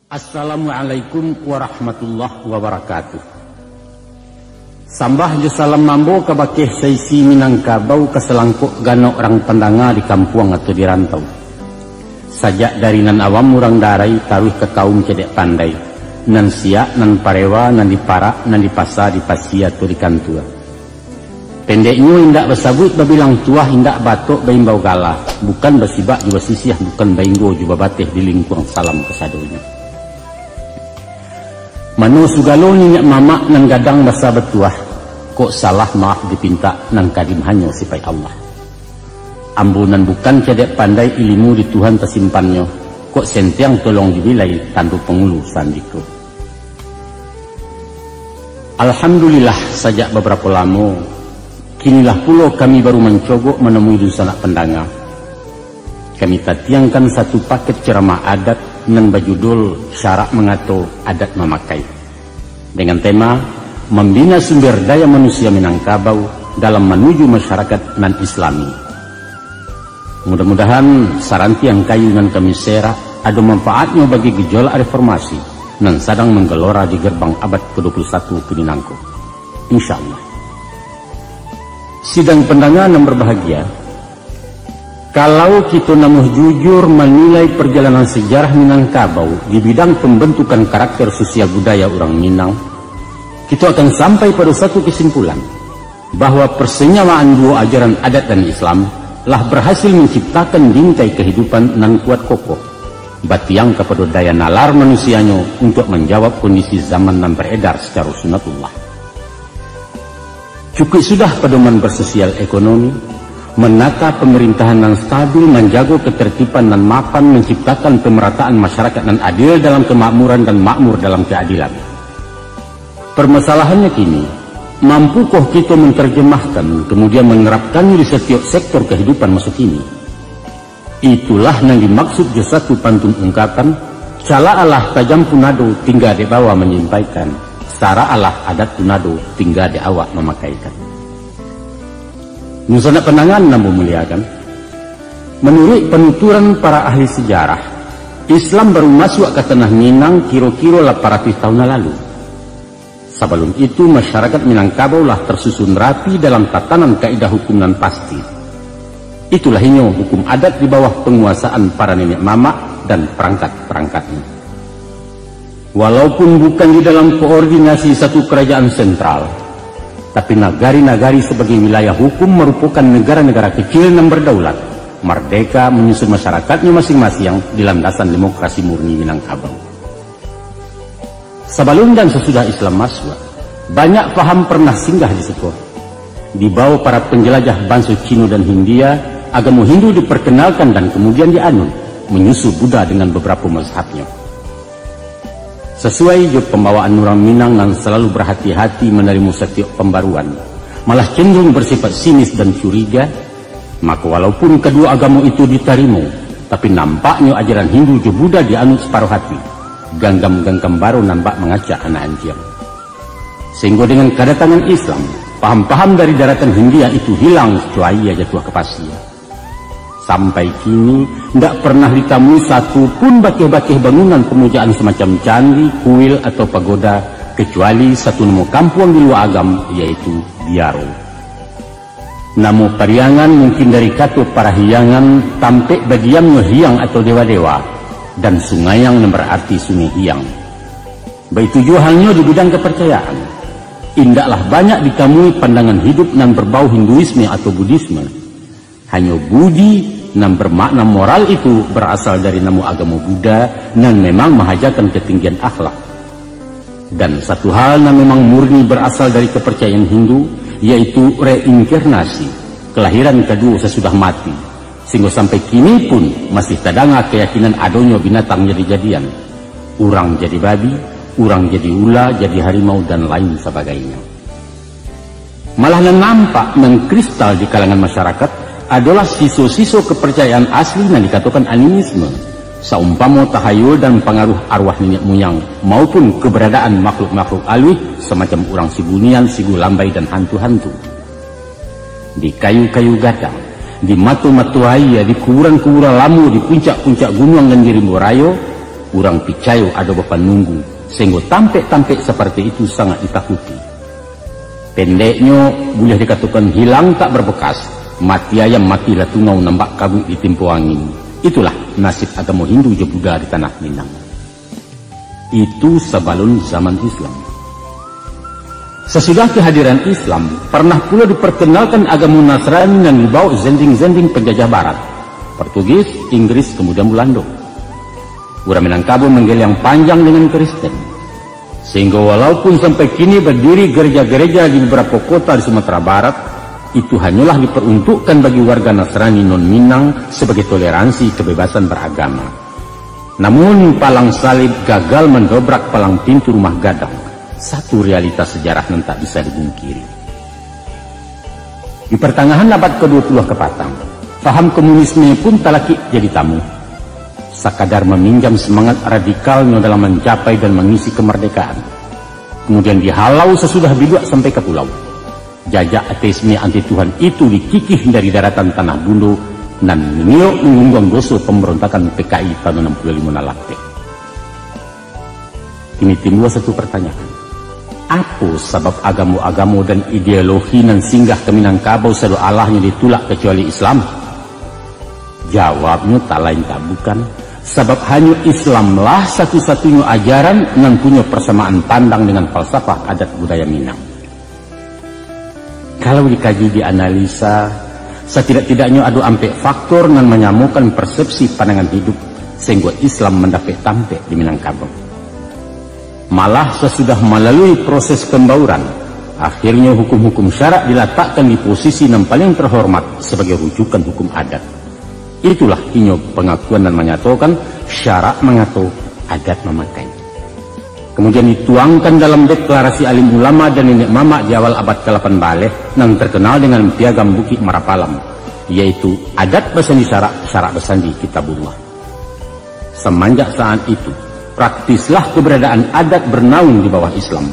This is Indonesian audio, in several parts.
Assalamualaikum warahmatullahi wabarakatuh. Sambah je salam mambo kabakeh saisi Minangkabau keselangkuk gano orang pendanga di kampung atau di rantau. Sajak dari nan awam murang darai taruh ke kaum cedek pandai. Nan siak, nan parewa, nan diparak, nan dipasa, dipasi atau di kantua. Pendeknya indak bersabut babilang tuah indak batok baimbau galah. Bukan bersibak juga sisiah, bukan bainggo juga bateh di lingkuang salam kesadonya. Manu sugalo ninyak mamak nan gadang basa betuah, kok salah maaf dipinta nan kadim hanyo sipai Allah. Ambunan bukan cedek pandai ilmu di Tuhan tersimpannya, kok sentiang tolong dibilai tandu pengulu sandiko. Alhamdulillah sajak beberapa lama, kinilah pulau kami baru mencogok menemui dusana pendanga. Kami tatiangkan satu paket ceramah adat nan berjudul Syarak Mengatur Adat Memakai, dengan tema membina sumber daya manusia Minangkabau dalam menuju masyarakat nan Islami. Mudah-mudahan saranti yang kayu nan kami serah ada manfaatnya bagi gejolak reformasi nan sedang menggelora di gerbang abad ke-21 Pinangko. Insyaallah. Sidang pendanga yang berbahagia, kalau kita namuh jujur menilai perjalanan sejarah Minangkabau di bidang pembentukan karakter sosial budaya orang Minang, kita akan sampai pada satu kesimpulan bahwa persenyawaan dua ajaran adat dan Islam lah berhasil menciptakan bingkai kehidupan nan kuat kokoh, batiang kepada daya nalar manusianya untuk menjawab kondisi zaman nan beredar secara sunatullah. Cukup sudah pedoman bersosial ekonomi, menata pemerintahan yang stabil, menjaga ketertiban dan mapan, menciptakan pemerataan masyarakat yang adil dalam kemakmuran dan makmur dalam keadilan. Permasalahannya kini, mampukah kita menerjemahkan kemudian menerapkannya di setiap sektor kehidupan masa kini? Itulah yang dimaksud di satu pantun ungkapan, cala Allah tajam punado tinggal di bawah menyampaikan, setara Allah adat punado tinggal di awak memakaikan. Nusana penangan namun muliakan. Menurut penuturan para ahli sejarah, Islam baru masuk ke tanah Minang kira-kira 800 tahun lalu. Sebelum itu masyarakat Minangkabau lah tersusun rapi dalam tatanan kaidah hukum nan pasti. Itulah inyo hukum adat di bawah penguasaan para nenek mama dan perangkat-perangkatnya. Walaupun bukan di dalam koordinasi satu kerajaan sentral, tapi nagari-nagari sebagai wilayah hukum merupakan negara-negara kecil yang berdaulat, merdeka menyusun masyarakatnya masing-masing di landasan demokrasi murni Minangkabau. Sebelum dan sesudah Islam masuk, banyak paham pernah singgah di situ. Di bawah para penjelajah bangsa Cina dan Hindia, agama Hindu diperkenalkan dan kemudian dianut, menyusul Buddha dengan beberapa mazhabnya. Sesuai juga pembawaan orang Minang yang selalu berhati-hati menerima setiap pembaruan, malah cenderung bersifat sinis dan curiga, maka walaupun kedua agama itu diterima, tapi nampaknya ajaran Hindu juga Buddha dianut separuh hati. Ganggam-ganggam baru nampak mengacak anak anjing. Sehingga dengan kedatangan Islam, paham-paham dari daratan Hindia itu hilang secuai aja tuah kepastian. Sampai kini tidak pernah ditemui satu pun bakeh-bakeh bangunan pemujaan semacam candi, kuil atau pagoda, kecuali satu nama kampung di luar agam, yaitu Biaro. Nama pariangan mungkin dari kata para hiangan tampek badiamnya hiang atau dewa-dewa, dan sungai yang berarti sungai hiang. Begitu juga halnya di bidang kepercayaan. Indaklah banyak ditemui pandangan hidup yang berbau Hinduisme atau Buddhisme. Hanya budi yang bermakna moral itu berasal dari nama agama Buddha yang memang mengajarkan ketinggian akhlak. Dan satu hal yang memang murni berasal dari kepercayaan Hindu, yaitu reinkarnasi, kelahiran kedua sesudah mati. Sehingga sampai kini pun masih terdengar keyakinan adanya binatang jadi-jadian. Orang jadi babi, orang jadi ula, jadi harimau, dan lain sebagainya. Malah yang nampak mengkristal di kalangan masyarakat adalah sisa-sisa kepercayaan asli yang dikatakan animisme, seumpama tahayul dan pengaruh arwah nenek moyang, maupun keberadaan makhluk-makhluk alwi semacam orang sibunian, sigu lambai, dan hantu-hantu. Di kayu-kayu gadang, di matu-matu air, di kuburan-kuburan lamu, di puncak-puncak gunung dan di Rimbo Rayo, urang picayo ada nunggu, sehingga tampek-tampek seperti itu sangat ditakuti. Pendeknya boleh dikatakan hilang tak berbekas, mati ayam mati latungau nambak kabut di tempo angin. Itulah nasib agama Hindu juga di tanah Minang. Itu sebelum zaman Islam. Sesudah kehadiran Islam, pernah pula diperkenalkan agama Nasrani yang dibawa zending-zending penjajah barat, Portugis, Inggris, kemudian Belanda. Orang Minangkabau menggel yang panjang dengan Kristen, sehingga walaupun sampai kini berdiri gereja-gereja di beberapa kota di Sumatera Barat, itu hanyalah diperuntukkan bagi warga Nasrani non-Minang sebagai toleransi kebebasan beragama. Namun palang salib gagal mendobrak palang pintu rumah gadang, satu realitas sejarah yang tak bisa dibungkiri. Di pertengahan abad ke-20 kepatang, faham komunisme pun talaki jadi tamu. Sekadar meminjam semangat radikalnya dalam mencapai dan mengisi kemerdekaan. Kemudian dihalau sesudah biduak sampai ke pulau. Jajak ateisme anti Tuhan itu dikikih dari daratan tanah Bundo dan mengiok mengunggang dosa pemberontakan PKI tahun 65 nalate. Kini timbul satu pertanyaan. Apa sebab agama-agama dan ideologi nan singgah ke Minangkabau selalu Allahnya ditolak kecuali Islam? Jawabnya tak lain tak bukan, sebab hanya Islamlah satu-satunya ajaran yang punya persamaan pandang dengan falsafah adat budaya Minang. Kalau dikaji dianalisa, setidak-tidaknya ada ampe faktor yang menyamakan persepsi pandangan hidup sehingga Islam mendapat tampek di Minangkabau. Malah sesudah melalui proses pembauran, akhirnya hukum-hukum syarak diletakkan di posisi yang paling terhormat sebagai rujukan hukum adat. Itulah inyo pengakuan dan menyatakan syarak mengatur, adat memakai. Kemudian dituangkan dalam deklarasi alim ulama dan nenek mama di awal abad ke-8 Baleh yang terkenal dengan piagam Bukit Marapalam, yaitu adat bersandi syarak, syarak bersandi kitabullah. Semenjak saat itu, praktislah keberadaan adat bernaung di bawah Islam.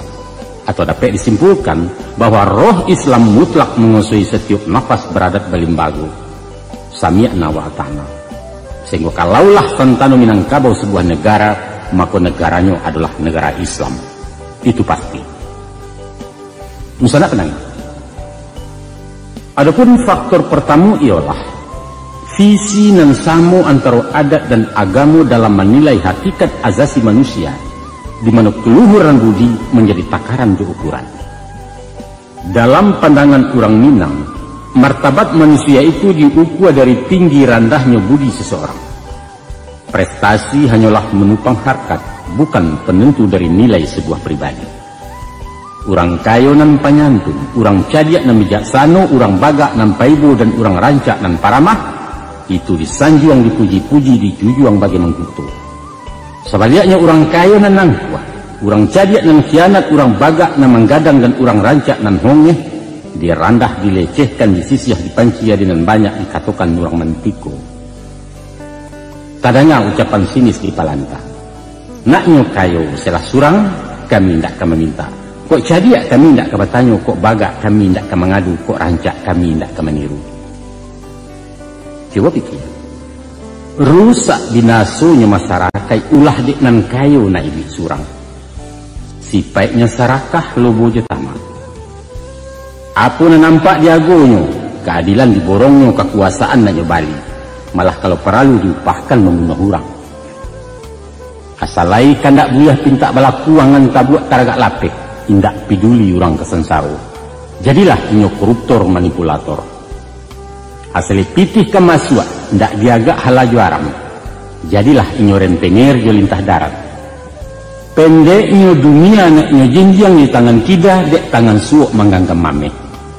Atau dapat disimpulkan bahwa roh Islam mutlak menguasai setiap nafas beradat Balimbago. Sami'na wa ata'na. Sehingga kalaulah Santano Minangkabau sebuah negara, maka negaranya adalah negara Islam. Itu pasti. Misalnya tenang. Adapun faktor pertama ialah visi dan samu antara adat dan agama dalam menilai hakikat azasi manusia, di mana keluhuran budi menjadi takaran diukuran. Dalam pandangan orang Minang, martabat manusia itu diukur dari tinggi rendahnya budi seseorang. Prestasi hanyalah menopang harkat, bukan penentu dari nilai sebuah pribadi. Orang kaya nan panyantun, orang cadiak nan bijaksana, orang bagak nan paibo, dan orang rancak nan paramah, itu disanjung, dipuji-puji, dijujuang bagi mengkutu. Sebaliknya orang kaya nan nangkuah, orang cadiak nan khianat, orang bagak nan menggadang, dan orang rancak nan hongeh, dirandah, dilecehkan, disisih, dipanci, dengan banyak dikatakan orang mentiko. Tadanya ucapan sinis di Palanta. Naknya kayo selah surang, kami tidak akan meminta. Kok cadiak kami tidak akan bertanya, kok bagak kami tidak akan mengadu, kok rancak kami tidak akan meniru. Coba pikir. Rusak binasunya masyarakat ulah diknan kayo na ibi surang. Sipaiknya sarakah lobo jetama. Apa na nampak diagonyo, keadilan diborongnya, kekuasaan na bali. Malah kalau perlu diupahkan membunuh orang. Asalai kandak buyah pinta balakuangan tabuak taragak lapik, indak peduli orang kesensaro. Jadilah inyo koruptor manipulator. Asli pitih kemasua, ndak diagak halaju aram. Jadilah inyo rentenir jo lintah darat. Pendeknya dunia naknya jinjang di tangan kita, dek tangan suok manggang mame.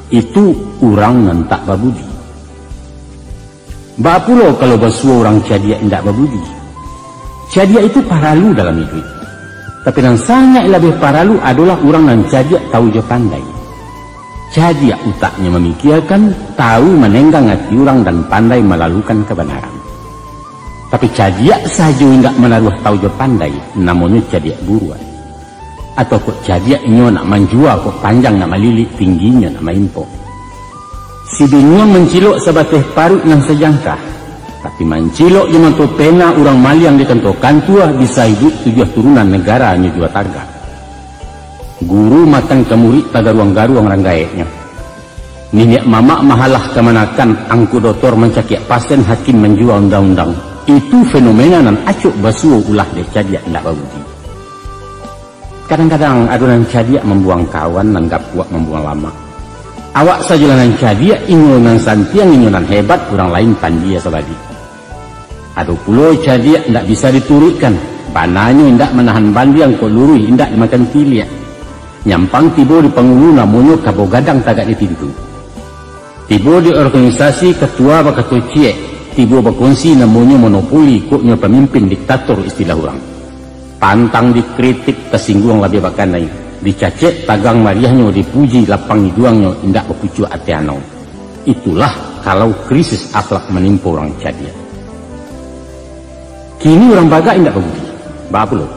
Itu orang yang tak babudi. Bapulo kalau basuh orang cadia indak babudi. Cadia itu paralu dalam hidup. Tapi yang sangat lebih paralu adalah orang yang cadia tahu je pandai. Cadia utaknya memikirkan, tahu menenggang hati orang dan pandai melalukan kebenaran. Tapi cadia saja indak menaruh tahu je pandai, namanya cadia buruan. Atau kok cadia inyo nak manjua, kok panjang nak malilik, tingginya nak maimpo. Si dunia menciluk sebatih parut yang sejangkah, Tapi mancilok yang mantu pena orang maliang ditentukan tua bisa hidup 7 turunan negara hanya 2 targa. Guru matang ke murid taga ruang-garuang ranggayeknya. Nenek mama mahalah kemanakan angku doktor mencakiak pasien hakim menjual undang-undang. Itu fenomena nan acuk basuh ulah deh cadiak ndak babudi. Kadang-kadang adunan cadiak membuang kawan nan gak kuat membuang lama. Awak saja nan cadiak ingunan santiang ingunan hebat orang lain tandia sabadi. Aduh pulau cadiak ndak bisa diturutkan. Bananya ndak menahan bandi yang kok lurui ndak dimakan tiliak. Nyampang tibo di pengulu namunyo kabo gadang tagak di pintu. Tibo di organisasi ketua bakato ciek. Tibo berkongsi namanya monopoli koknya pemimpin diktator istilah orang. Pantang dikritik kesinggung lebih bakanai. Dicacek tagang mariahnya dipuji lapang hiduangnya indak berpucu atiano. Itulah kalau krisis akhlak menimpa orang cadia. Kini orang baga indak berbudi. Bapak lo.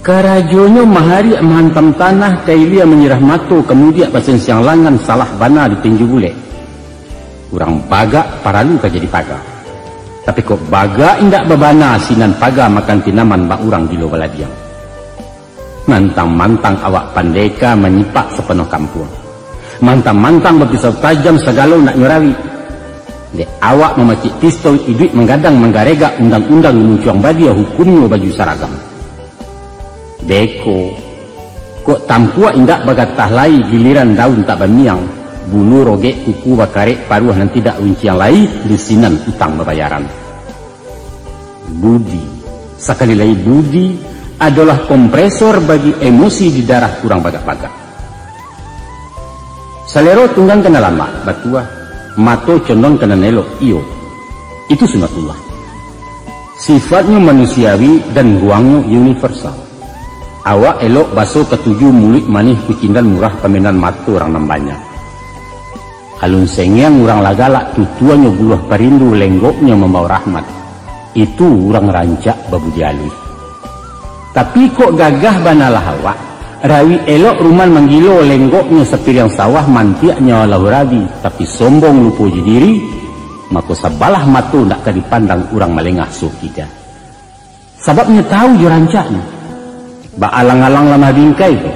Karajonyo mahari menghantam tanah kailia menyerah mato kemudian pasen siang langan salah bana ditinju bule. Urang baga paralu ka jadi paga. Tapi kok baga indak babana sinan paga makan tinaman bak urang di lo baladiang. Mantang-mantang awak pandeka menyipak sepenuh kampung. Mantang-mantang berpisau tajam segala nak nyurawi. Le awak memacik pistol iduit menggadang menggarega undang-undang menujuang badia hukumnya baju saragam. Beko kok tampua indak bagatah lai giliran daun tak bamiang. Bulu rogek kuku bakarek paruh nan tidak unciang lai lusinan utang babayaran. Budi, sekali lagi budi adalah kompresor bagi emosi di darah kurang bagak-bagak. Salero tunggang kena lama, batua, mato condong kena nelok, iyo. Itu sunatullah. Sifatnya manusiawi dan ruangnya universal. Awak elok baso ketujuh mulut manih kucindan murah pemenan mato orang nambanya. Halun sengyang urang lagalak tutuannya buluh perindu lenggoknya membawa rahmat. Itu urang rancak babu dialui. Tapi kok gagah banalah awak. Rawi elok ruman menggilo lenggoknya sepiriang sawah mantiaknya walau rabi. Tapi sombong lupa diri. Maka sabalah matu nak dipandang urang malengah sukida. Sebabnya tahu je rancaknya. Ba alang-alang lama bingkai tu.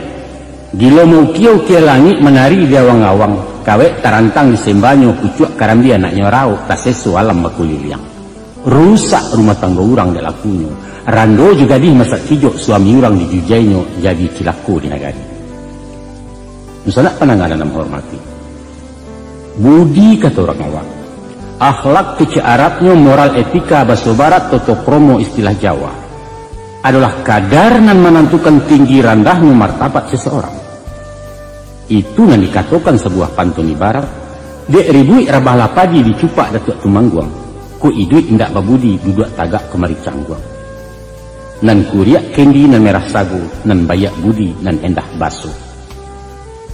Gilo mau kiau-kiau langit menari di awang-awang. Kawek tarantang di sembanyo kucuk karambi anaknya rau tak sesu alam bakuliliang. Rusak rumah tangga orang di lakunya. Rando juga di masak kijok suami orang di jujainya jadi cilaku di negari. Misalnya penanganan menghormati. Budi kata orang awak. Akhlak kece Arabnya moral etika bahasa barat toto promo istilah Jawa. Adalah kadar nan menentukan tinggi rendahnya martabat seseorang. Itu yang dikatakan sebuah pantun ibarat. Dek ribui rabah lapadi dicupak datuk tumangguang. Ku iduit indak babudi duduk tagak kemari cangguang. Nan kuriak kendi nan merah sagu. Nan bayak budi nan endah baso.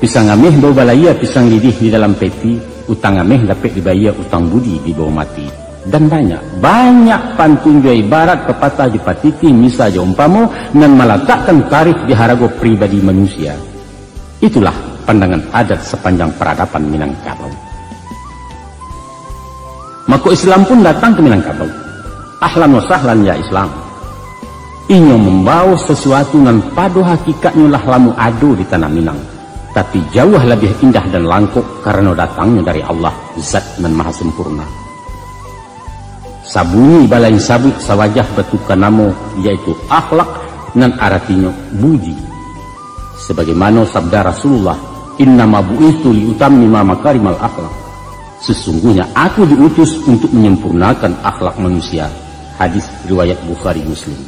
Pisang ameh bau balaya pisang lidih di dalam peti. Utang ameh dapat dibayar utang budi di bawah mati. Dan banyak pantun jua ibarat pepatah jepatiti misa jaumpamo nan meletakkan tarif di harago pribadi manusia. Itulah pandangan adat sepanjang peradaban Minangkabau. Maka Islam pun datang ke Minangkabau. Ahlan wa sahlan ya Islam. Inyo membawa sesuatu nan padu hakikatnya lah lamu adu di tanah Minang. Tapi jauh lebih indah dan langkuk karena datangnya dari Allah Zat nan maha sempurna. Sabuni balain sabut sawajah betukan namo yaitu akhlak nan artinya budi. Sebagaimana sabda Rasulullah, innama bu'ithu liutammima makarimal akhlak. Sesungguhnya aku diutus untuk menyempurnakan akhlak manusia. Hadis riwayat Bukhari Muslim.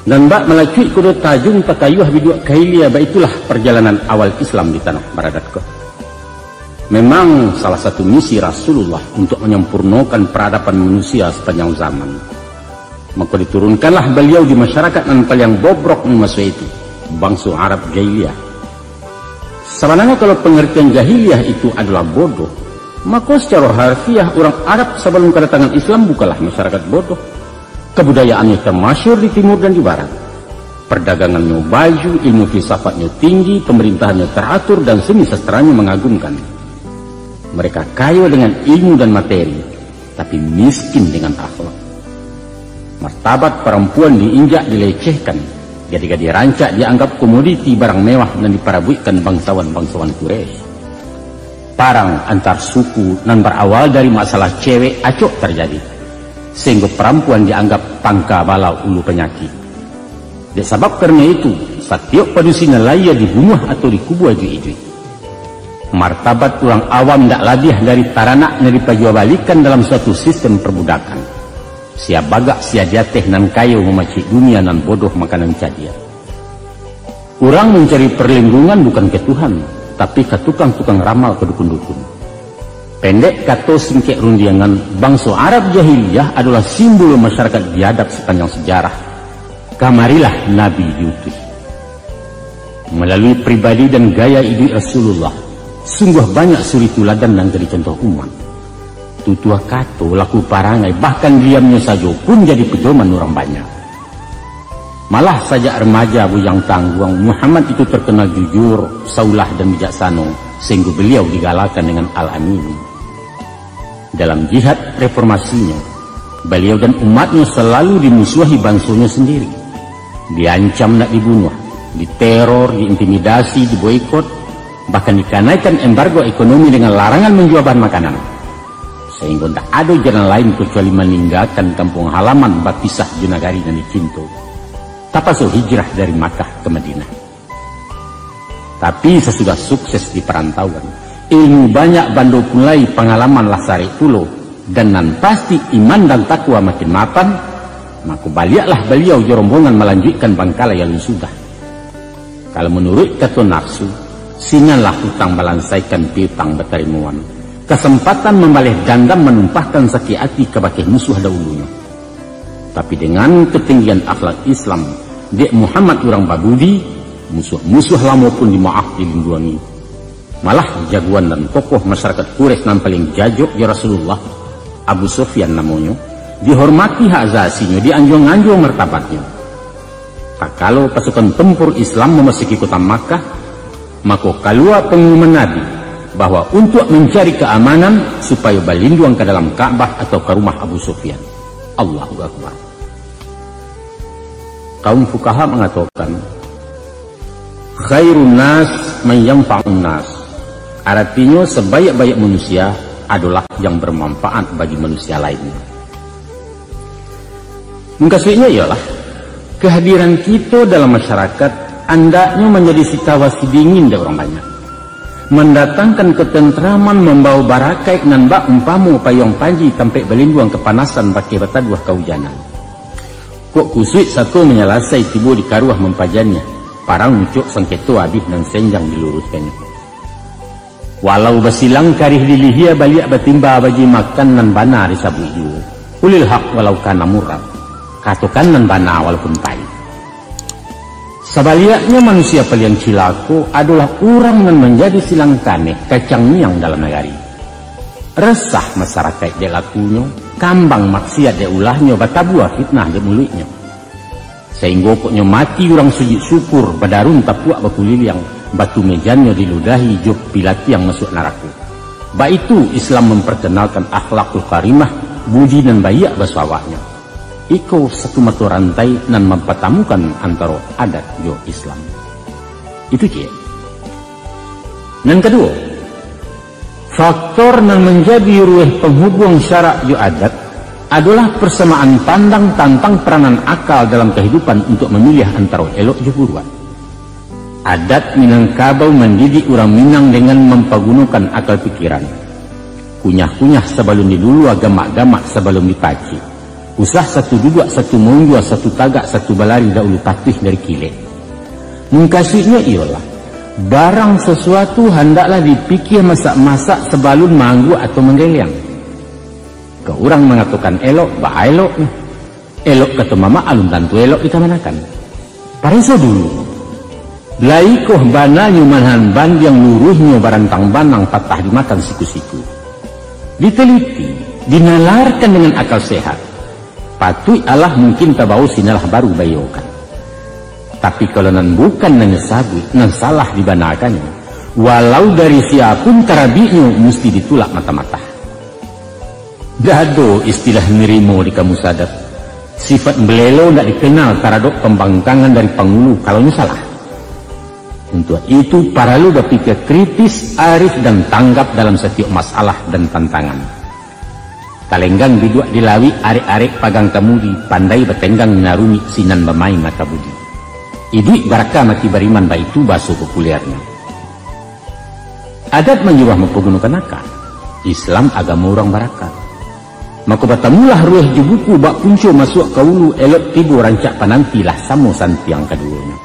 Dan bak melacui kuda tajung takayuh bidua kailia, itulah perjalanan awal Islam di tanah Baradatko. Memang salah satu misi Rasulullah untuk menyempurnakan peradaban manusia sepanjang zaman. Maka diturunkanlah beliau di masyarakat nan paling bobrok di masa itu, bangsa Arab Jahiliyah. Sebenarnya kalau pengertian Jahiliyah itu adalah bodoh, maka secara harfiah orang Arab sebelum kedatangan Islam bukanlah masyarakat bodoh. Kebudayaannya termasyhur di timur dan di barat. Perdagangannya baju, ilmu filsafatnya tinggi, pemerintahannya teratur, dan seni sastranya mengagumkan. Mereka kaya dengan ilmu dan materi, tapi miskin dengan akhlak. Martabat perempuan diinjak, dilecehkan, ketika dirancak dianggap komoditi barang mewah dan diparabuikan bangsawan-bangsawan Quraisy. Perang antar suku dan berawal dari masalah cewek acok terjadi, sehingga perempuan dianggap pangka balau ulu penyakit. Sebab karena itu, setiap padusina laya dibunuh atau dikubur iju-iju. Martabat orang awam tak labih dari taranaknya dipajuabalikan dalam suatu sistem perbudakan. Siap bagak, siap jateh nan kayu memacik dunia nan bodoh makanan cadia. Orang mencari perlindungan bukan ke Tuhan, tapi ke tukang-tukang ramal ke dukun-dukun. Pendek kata singkek rundiangan, bangsa Arab jahiliyah adalah simbol masyarakat biadab sepanjang sejarah. Kamarilah Nabi diutus. Melalui pribadi dan gaya hidup Rasulullah, sungguh banyak suri tuladan dan jadi contoh umat. Tutua kato, laku parangai, bahkan diamnya saja pun jadi pedoman orang banyak. Malah sajak remaja bujang tangguang, Muhammad itu terkenal jujur, saulah dan bijaksana, sehingga beliau digalakan dengan Al-Amin. Dalam jihad reformasinya, beliau dan umatnya selalu dimusuhi bangsanya sendiri. Diancam nak dibunuh, diteror, diintimidasi, diboikot, bahkan dikenaikan embargo ekonomi dengan larangan menjual bahan makanan. Sehingga tidak ada jalan lain kecuali meninggalkan kampung halaman bapisah junagari dan dicinto. Tapaso hijrah dari Makkah ke Madinah. Tapi sesudah sukses di perantauan, ilmu banyak bandu mulai pengalaman lasari pulau, dan nan pasti iman dan takwa makin mapan, maka baliaklah beliau rombongan melanjutkan Bangkala yang sudah. Kalau menurut kata nafsu, singanlah hutang balansaikan piutang betarimuan. Kesempatan membalih dendam menumpahkan sakit hati kebakai musuh dahulunya. Tapi dengan ketinggian akhlak Islam, Dek Muhammad orang babudi, musuh-musuh lama pun dimaaf dilindungi. Malah jagoan dan tokoh masyarakat Quraisy yang paling jajok ya Rasulullah, Abu Sufyan namanya, dihormati hak asasinya, dianjung-anjung martabatnya. Tak kalau pasukan tempur Islam memasuki kota Makkah, maka keluar pengumuman Nabi bahwa untuk mencari keamanan supaya berlindung ke dalam Ka'bah atau ke rumah Abu Sufyan. Allahu Akbar. Kaum fuqaha mengatakan, khairun nas man yanfa'un nas. Artinya sebaik-baik manusia adalah yang bermanfaat bagi manusia lainnya. Maksudnya ialah kehadiran kita dalam masyarakat andaknya menjadi situasi dingin dari orang banyak, mendatangkan ketentraman, membawa barakai nan bak umpamu payung panji sampai berlindung kepanasan pakai bataduah kehujanan. Kok kusut satu menyelasai tibu di karuah mempajannya, parang mucuk sangketu habis dan senjang diluruskannya. Walau basilang karih dilihia balik batimba bagi makan nan bana risabu iu. Ulil hak walau kana murad. Katakan nan bana walaupun pahit. Sebaliknya manusia paling cilaka adalah orang yang menjadi silang kaneh kacang niang dalam negari. Resah masyarakat dia lakunya, kambang maksiat dia ulahnya, batabuah fitnah dia mulutnya. Sehingga pokoknya mati orang sujud syukur, badarun tapuak bakulil yang batu mejanya diludahi jok pilati yang masuk neraka. Ba itu Islam memperkenalkan akhlakul karimah, budi dan bayak basawaknya. Iko satu mata rantai dan mempertemukan antara adat jo Islam. Itu cie. Dan kedua, faktor yang menjadi rueh penghubung syarak jo adat adalah persamaan pandang tentang peranan akal dalam kehidupan untuk memilih antara elok jo buruan. Adat Minangkabau mendidik orang Minang dengan mempergunakan akal pikiran. Kunyah-kunyah sebelum didulu, agama-agama sebelum dipaci. Usah satu duduk, satu munggua, satu tagak, satu balari dahulu patih dari kilet. Mengkasihnya ialah barang sesuatu hendaklah dipikir masak-masak sebelum manggu atau menggeliang. Ke orang mengatakan elok, bah elok. Elok kata mama alun tantu elok kita manakan. Pariso dulu. Laikoh bana nyumanhan ban yang luruhnya barantang banang patah dimakan siku-siku. Diteliti, dinalarkan dengan akal sehat. Patut Allah mungkin tabau sinalah baru bayokan. Tapi kalau nan bukan nan sabit, nan salah dibanakannya, walau dari siapun tarabinya mesti ditulak mata-mata. Dado istilah nirimo di kamus adat. Sifat belelo tidak dikenal taradok pembangkangan dari pangulu kalau salah. Untuk itu para lu berpikir kritis, arif dan tanggap dalam setiap masalah dan tantangan. Kalenggang bidua dilawi arek-arek pagang kamudi, pandai bertenggang narumi sinan bermain makabudi. Iduik baraka mati bariman baitu baso populernya. Adat menjiwah mempergunakan akal. Islam agama orang baraka. Maka batamulah rueh di buku bak punco masuk kaulu elok tibu rancak panantilah samo santi yang keduanya.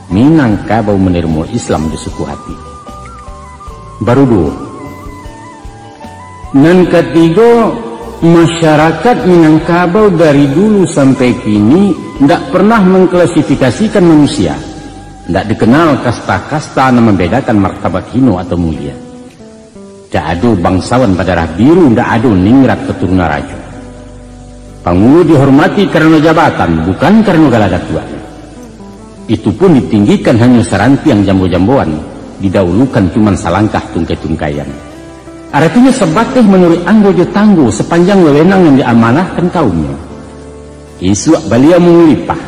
Minangkabau menerima Islam di suku hati. Baru dua. Dan ketiga, masyarakat Minangkabau dari dulu sampai kini tidak pernah mengklasifikasikan manusia. Tidak dikenal kasta-kasta yang membedakan martabat hino atau mulia. Tidak ada bangsawan berdarah biru, tidak ada ningrat keturunan raja. Pangulu dihormati karena jabatan, bukan karena galaga tuanya. Itu pun ditinggikan hanya seranti yang jambo-jamboan, didahulukan cuma salangkah tungkai-tungkaian. Artinya sebatih menurut anggojo tangguh sepanjang wewenang yang diamanahkan kaumnya. Isuak balia mengulipah,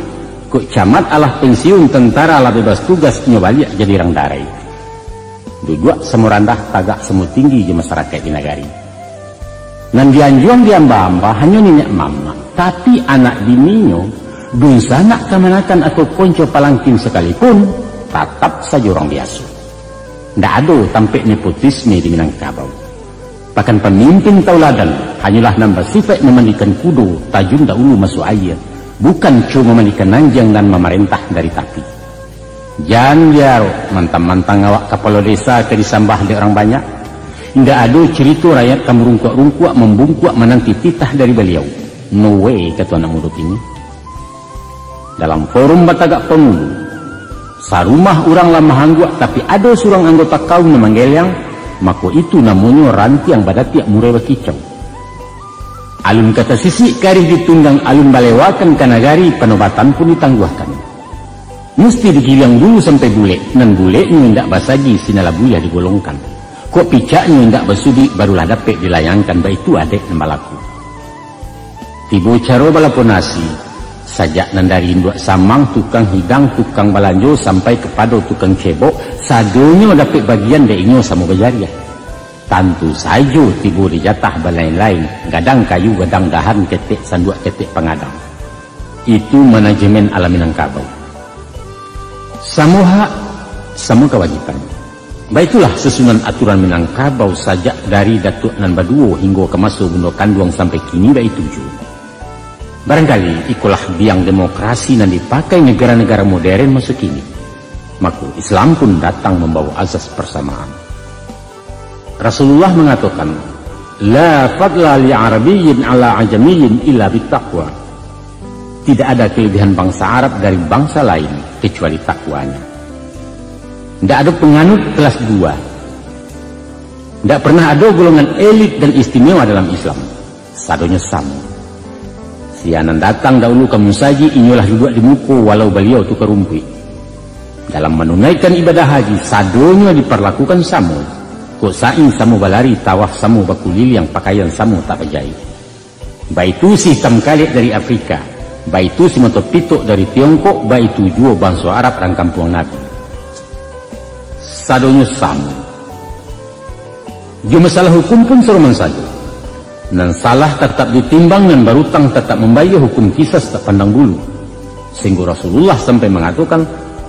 kok camat alah pensiun tentara lah bebas tugas nyobaliak jadi orang darai. Duduk semurandah tagak semu tinggi di masyarakat di negari. Nan dianjuang diamba-amba hanya minyak mama, tapi anak bininya dunsa nak kemanakan atau konco palangkin sekalipun tetap saja orang biasa. Tidak ada tampik nepotisme di Minangkabau. Bahkan pemimpin tauladan hanyalah nambah sifat memandikan kudo tajun dahulu masuk air, bukan cuma memandikan nanjang dan memerintah dari tapi. Jangan jaro mantang-mantang awak kepala desa ke disambah di orang banyak. Tidak ada cerita rakyat kamu rungkuak-rungkuak membungkuak menanti titah dari beliau. No way kata anak muda ini. Dalam forum batagak pengulu, sarumah orang lama hangguak tapi ada seorang anggota kaum memanggil yang, maka itu namanya ranti yang pada tiap murewa kicau. Alun kata sisi karih ditunggang alun balewakan kanagari penobatan pun ditangguhkan. Mesti digilang dulu sampai bule, dan bulenya tidak basagi sinalabuya digolongkan. Kok picaknya tidak basudi barulah dapet dilayangkan, baik itu adek nembalaku. Tibo caro balaponasi, sajak nandari induk samang, tukang hidang, tukang balanjo, sampai kepada tukang cebok, sadonya dapet bagian deknya sama bajariah. Tentu saja tibo dijatah balain-lain, gadang kayu, gadang dahan, ketek, sanduk ketek pengadang. Itu manajemen alam Minangkabau. Samu hak, samu kewajiban. Baiklah susunan aturan Minangkabau sajak dari Datuk Nan Baduo hingga ke masuk Bundo Kanduang sampai kini baik 7. Barangkali ikulah biang demokrasi yang dipakai negara-negara modern masa kini. Maka Islam pun datang membawa azas persamaan. Rasulullah mengatakan, La fadla li Arabiyyin ala ajamiyyin illa bittaqwa. Tidak ada kelebihan bangsa Arab dari bangsa lain kecuali takwanya. Tidak ada penganut kelas 2. Tidak pernah ada golongan elit dan istimewa dalam Islam. Sadonya sama. Sianan datang dahulu kamu saji, inyolah duduk di muka walau beliau tukar rumpi. Dalam menunaikan ibadah haji, sadonya diperlakukan sama. Kok saing samu balari, tawaf samu bakulil yang pakaian samu tak pajai. Baitu sistem kalik dari Afrika. Baitu si moto pitok dari Tiongkok, baitu jua bangsa Arab dan kampung Nabi. Sadonya sama. Jua masalah hukum pun seruman saja. Dan salah tetap ditimbang dan berutang tetap membayar hukum kisah tak pandang bulu. Sehingga Rasulullah sampai mengatakan,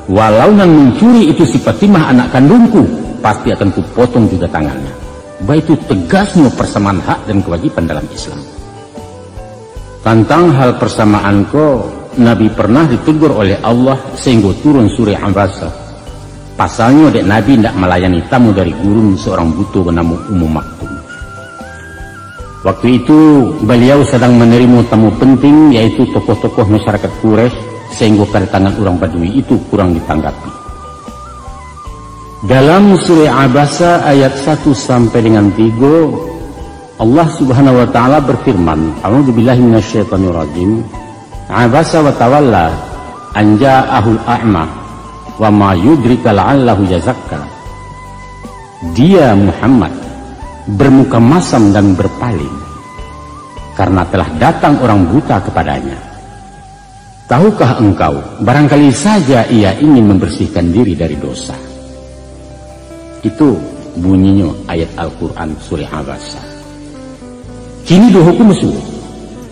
walau nan mencuri itu si Fatimah anak kandungku, pasti akan kupotong juga tangannya. Baitu tegasnya persamaan hak dan kewajiban dalam Islam. Tentang hal persamaan ko, Nabi pernah ditegur oleh Allah sehingga turun surah Ambasa. Pasalnya dek Nabi tidak melayani tamu dari gurun seorang buto bernama Ummu Maktum. Waktu itu beliau sedang menerima tamu penting yaitu tokoh-tokoh masyarakat Quraisy sehingga kedatangan orang Badui itu kurang ditanggapi. Dalam surah Abasa ayat 1 sampai dengan 3 Allah subhanahu wa ta'ala berfirman, A'udzubillahi minasyaitonir rajim, Abasa wa tawalla an ja'ahul a'ma wa ma yudrika la'allahu yazakka. Dia Muhammad bermuka masam dan berpaling karena telah datang orang buta kepadanya. Tahukah engkau, barangkali saja ia ingin membersihkan diri dari dosa. Itu bunyinya ayat Al-Quran surah Abasa. Kini do hukum musuh.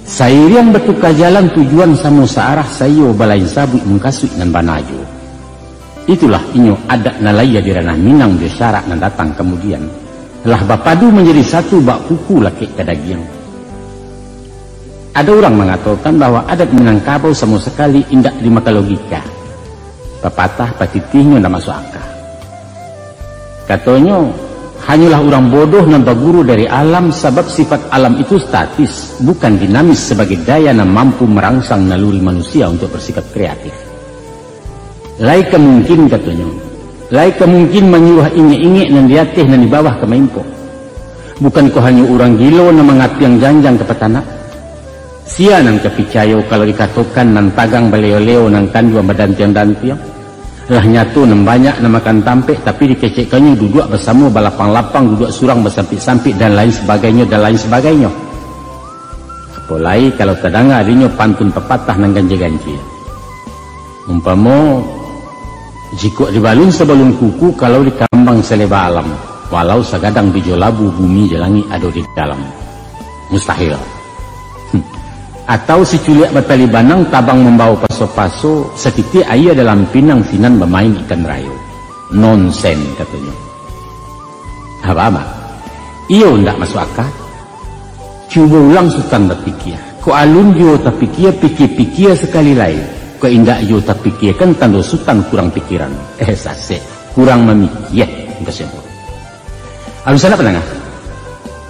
Sairiang betuka jalan tujuan samu searah sayo balai sabuk mengkasut nan banajo. Itulah inyo adat nalaya di ranah Minang di syarak nan datang kemudian. Lah bapadu menjadi satu bak kuku laki kadagiang. Ada orang mengatakan bahwa adat Minangkabau sama sekali indak dimaka logika. Pepatah patitihnya ndak masuk akal. Katanya hanyalah orang bodoh nampak guru dari alam, sebab sifat alam itu statis, bukan dinamis sebagai daya yang mampu merangsang naluri manusia untuk bersikap kreatif. Laika mungkin katanya, laika mungkin menyuruh inge-inge nan diatih nan di bawah ke maimpo. Bukan kau hanya orang gilo nan mengat yang janjang ke petana. Sia nan kepicayo kalau dikatakan nan tagang baleo-leo nan kandua badantiang-dantiang. Lah nyatu nan banyak nan makan tampek tapi dikecekkannya duduk bersama balapang-lapang, duduk surang bersampik-sampik dan lain sebagainya dan lain sebagainya. Apalagi kalau kadang adanya pantun pepatah nan ganji-ganji. Umpama jika dibalun sebelum kuku kalau dikambang seleba alam, walau sagadang bijo labu bumi jalangi ada di dalam. Mustahil. Atau si culiak batali banang tabang membawa paso-paso setitik ayah dalam pinang sinan bermain ikan rayo. Nonsen katanya. Apa? Iyo ndak masuk akal. Cuba ulang sultan berpikir. Ko alun jo tapi kia pikir-pikir sekali lain. Ko indak jo tapi kia kan tanda sultan kurang pikiran. Sase kurang memikir. Kesembuh. Alusana penengah.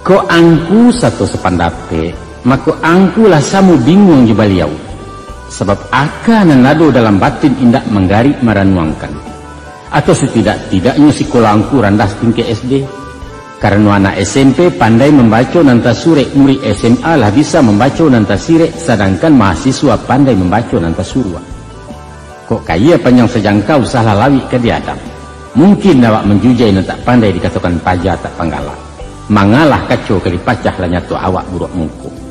Ko angku satu sepandape. Maka angkulah samu bingung di baliau. Sebab akan nado dalam batin indak menggari maranuangkan. Atau setidak-tidaknya sekolah angku randah tinggi SD. Karena anak SMP pandai membaca nanta surek, murid SMA lah bisa membaca nanta sirek, sedangkan mahasiswa pandai membaca nanta surwa. Kok kaya panjang sejangkau salah lawi ke diadam. Mungkin awak menjujai nanta pandai dikatakan pajak tak panggala. Mangalah kacau ke dipacah lah nyatu awak buruk muku.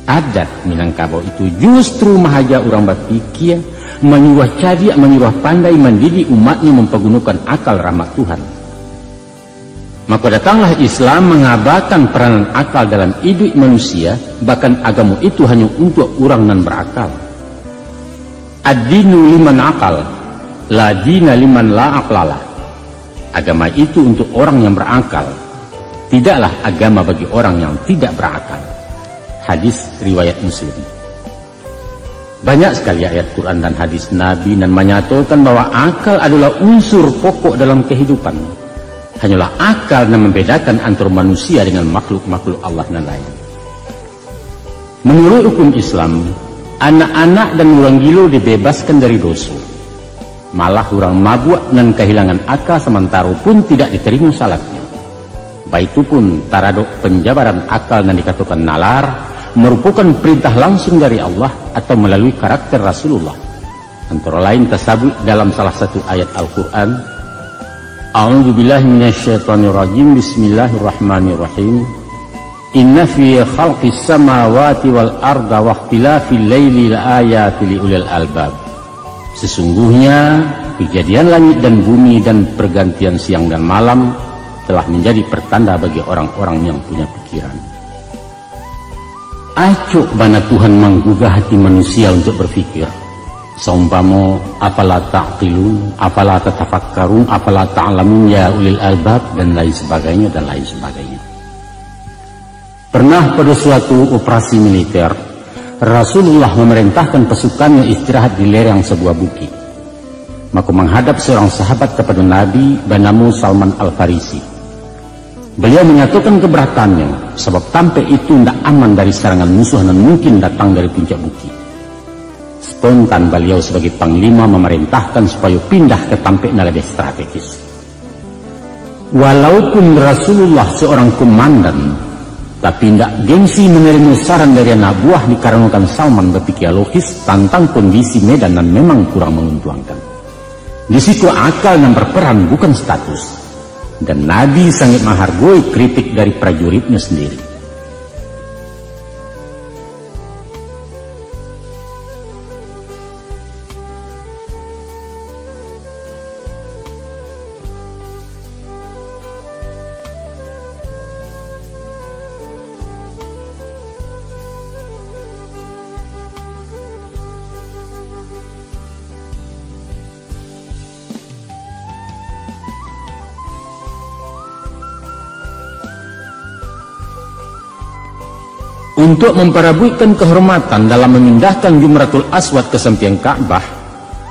Adat Minangkabau itu justru mahaja orang berpikir, menyuruh cadia, menyuruh pandai mendidik umatnya mempergunakan akal rahmat Tuhan. Maka datanglah Islam mengabarkan peranan akal dalam hidup manusia, bahkan agama itu hanya untuk orang nan berakal. Ad-dinu liman akal, la dina liman la aqlala. Agama itu untuk orang yang berakal, tidaklah agama bagi orang yang tidak berakal. Hadis riwayat Muslim. Banyak sekali ayat Quran dan hadis Nabi yang menyatakan bahwa akal adalah unsur pokok dalam kehidupan. Hanyalah akal yang membedakan antara manusia dengan makhluk-makhluk Allah yang lain. Menurut hukum Islam, anak-anak dan orang gilo dibebaskan dari dosa. Malah orang mabuk dan kehilangan akal sementara pun tidak diterima salatnya. Baik itu pun taraduk penjabaran akal yang dikatakan nalar merupakan perintah langsung dari Allah atau melalui karakter Rasulullah. Antara lain tersebut dalam salah satu ayat Al-Quran. A'udzubillahi minasyaitonirrajim. Bismillahirrahmanirrahim. Inna fi khalqis samawati wal arda wa ikhtilafil laili laayatil liulil albab. Sesungguhnya kejadian langit dan bumi dan pergantian siang dan malam telah menjadi pertanda bagi orang-orang yang punya pikiran. Acuk bana Tuhan menggugah hati manusia untuk berpikir. Saumpamo apalah ta'qilun, apalah tatafakkarun, apalah ta'lamun ya ulil albab, dan lain sebagainya dan lain sebagainya. Pernah pada suatu operasi militer, Rasulullah memerintahkan pasukannya istirahat di lereng sebuah bukit. Maka menghadap seorang sahabat kepada Nabi bernama Salman Al-Farisi. Beliau menyatakan keberatannya, sebab tampek itu tidak aman dari serangan musuh dan mungkin datang dari puncak bukit. Spontan beliau sebagai panglima memerintahkan supaya pindah ke tampek yang lebih strategis. Walaupun Rasulullah seorang komandan, tapi tidak gengsi menerima saran dari anak buah dikarenakan Salman berpikir logis tentang kondisi medan dan memang kurang menguntungkan. Di situ akal yang berperan bukan status. Dan Nabi sangat menghargai kritik dari prajuritnya sendiri. Untuk memparabuikan kehormatan dalam memindahkan Jumratul Aswad ke samping Ka'bah,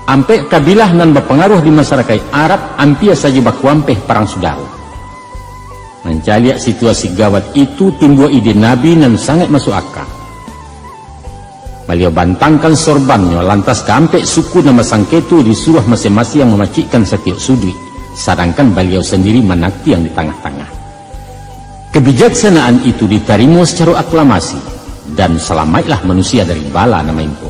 ampe kabilah nan berpengaruh di masyarakat Arab ampia saja bakuampeh perang saudara. Mencaliak situasi gawat itu timbul ide Nabi nan sangat masuk akal. Beliau bantangkan sorbannya lantas keampe suku nama sangketu disuruh masing-masing yang memacikkan setiap sudut, sedangkan beliau sendiri menakti yang di tengah-tengah. Kebijaksanaan itu diterima secara aklamasi dan selamatlah manusia dari bala nama itu.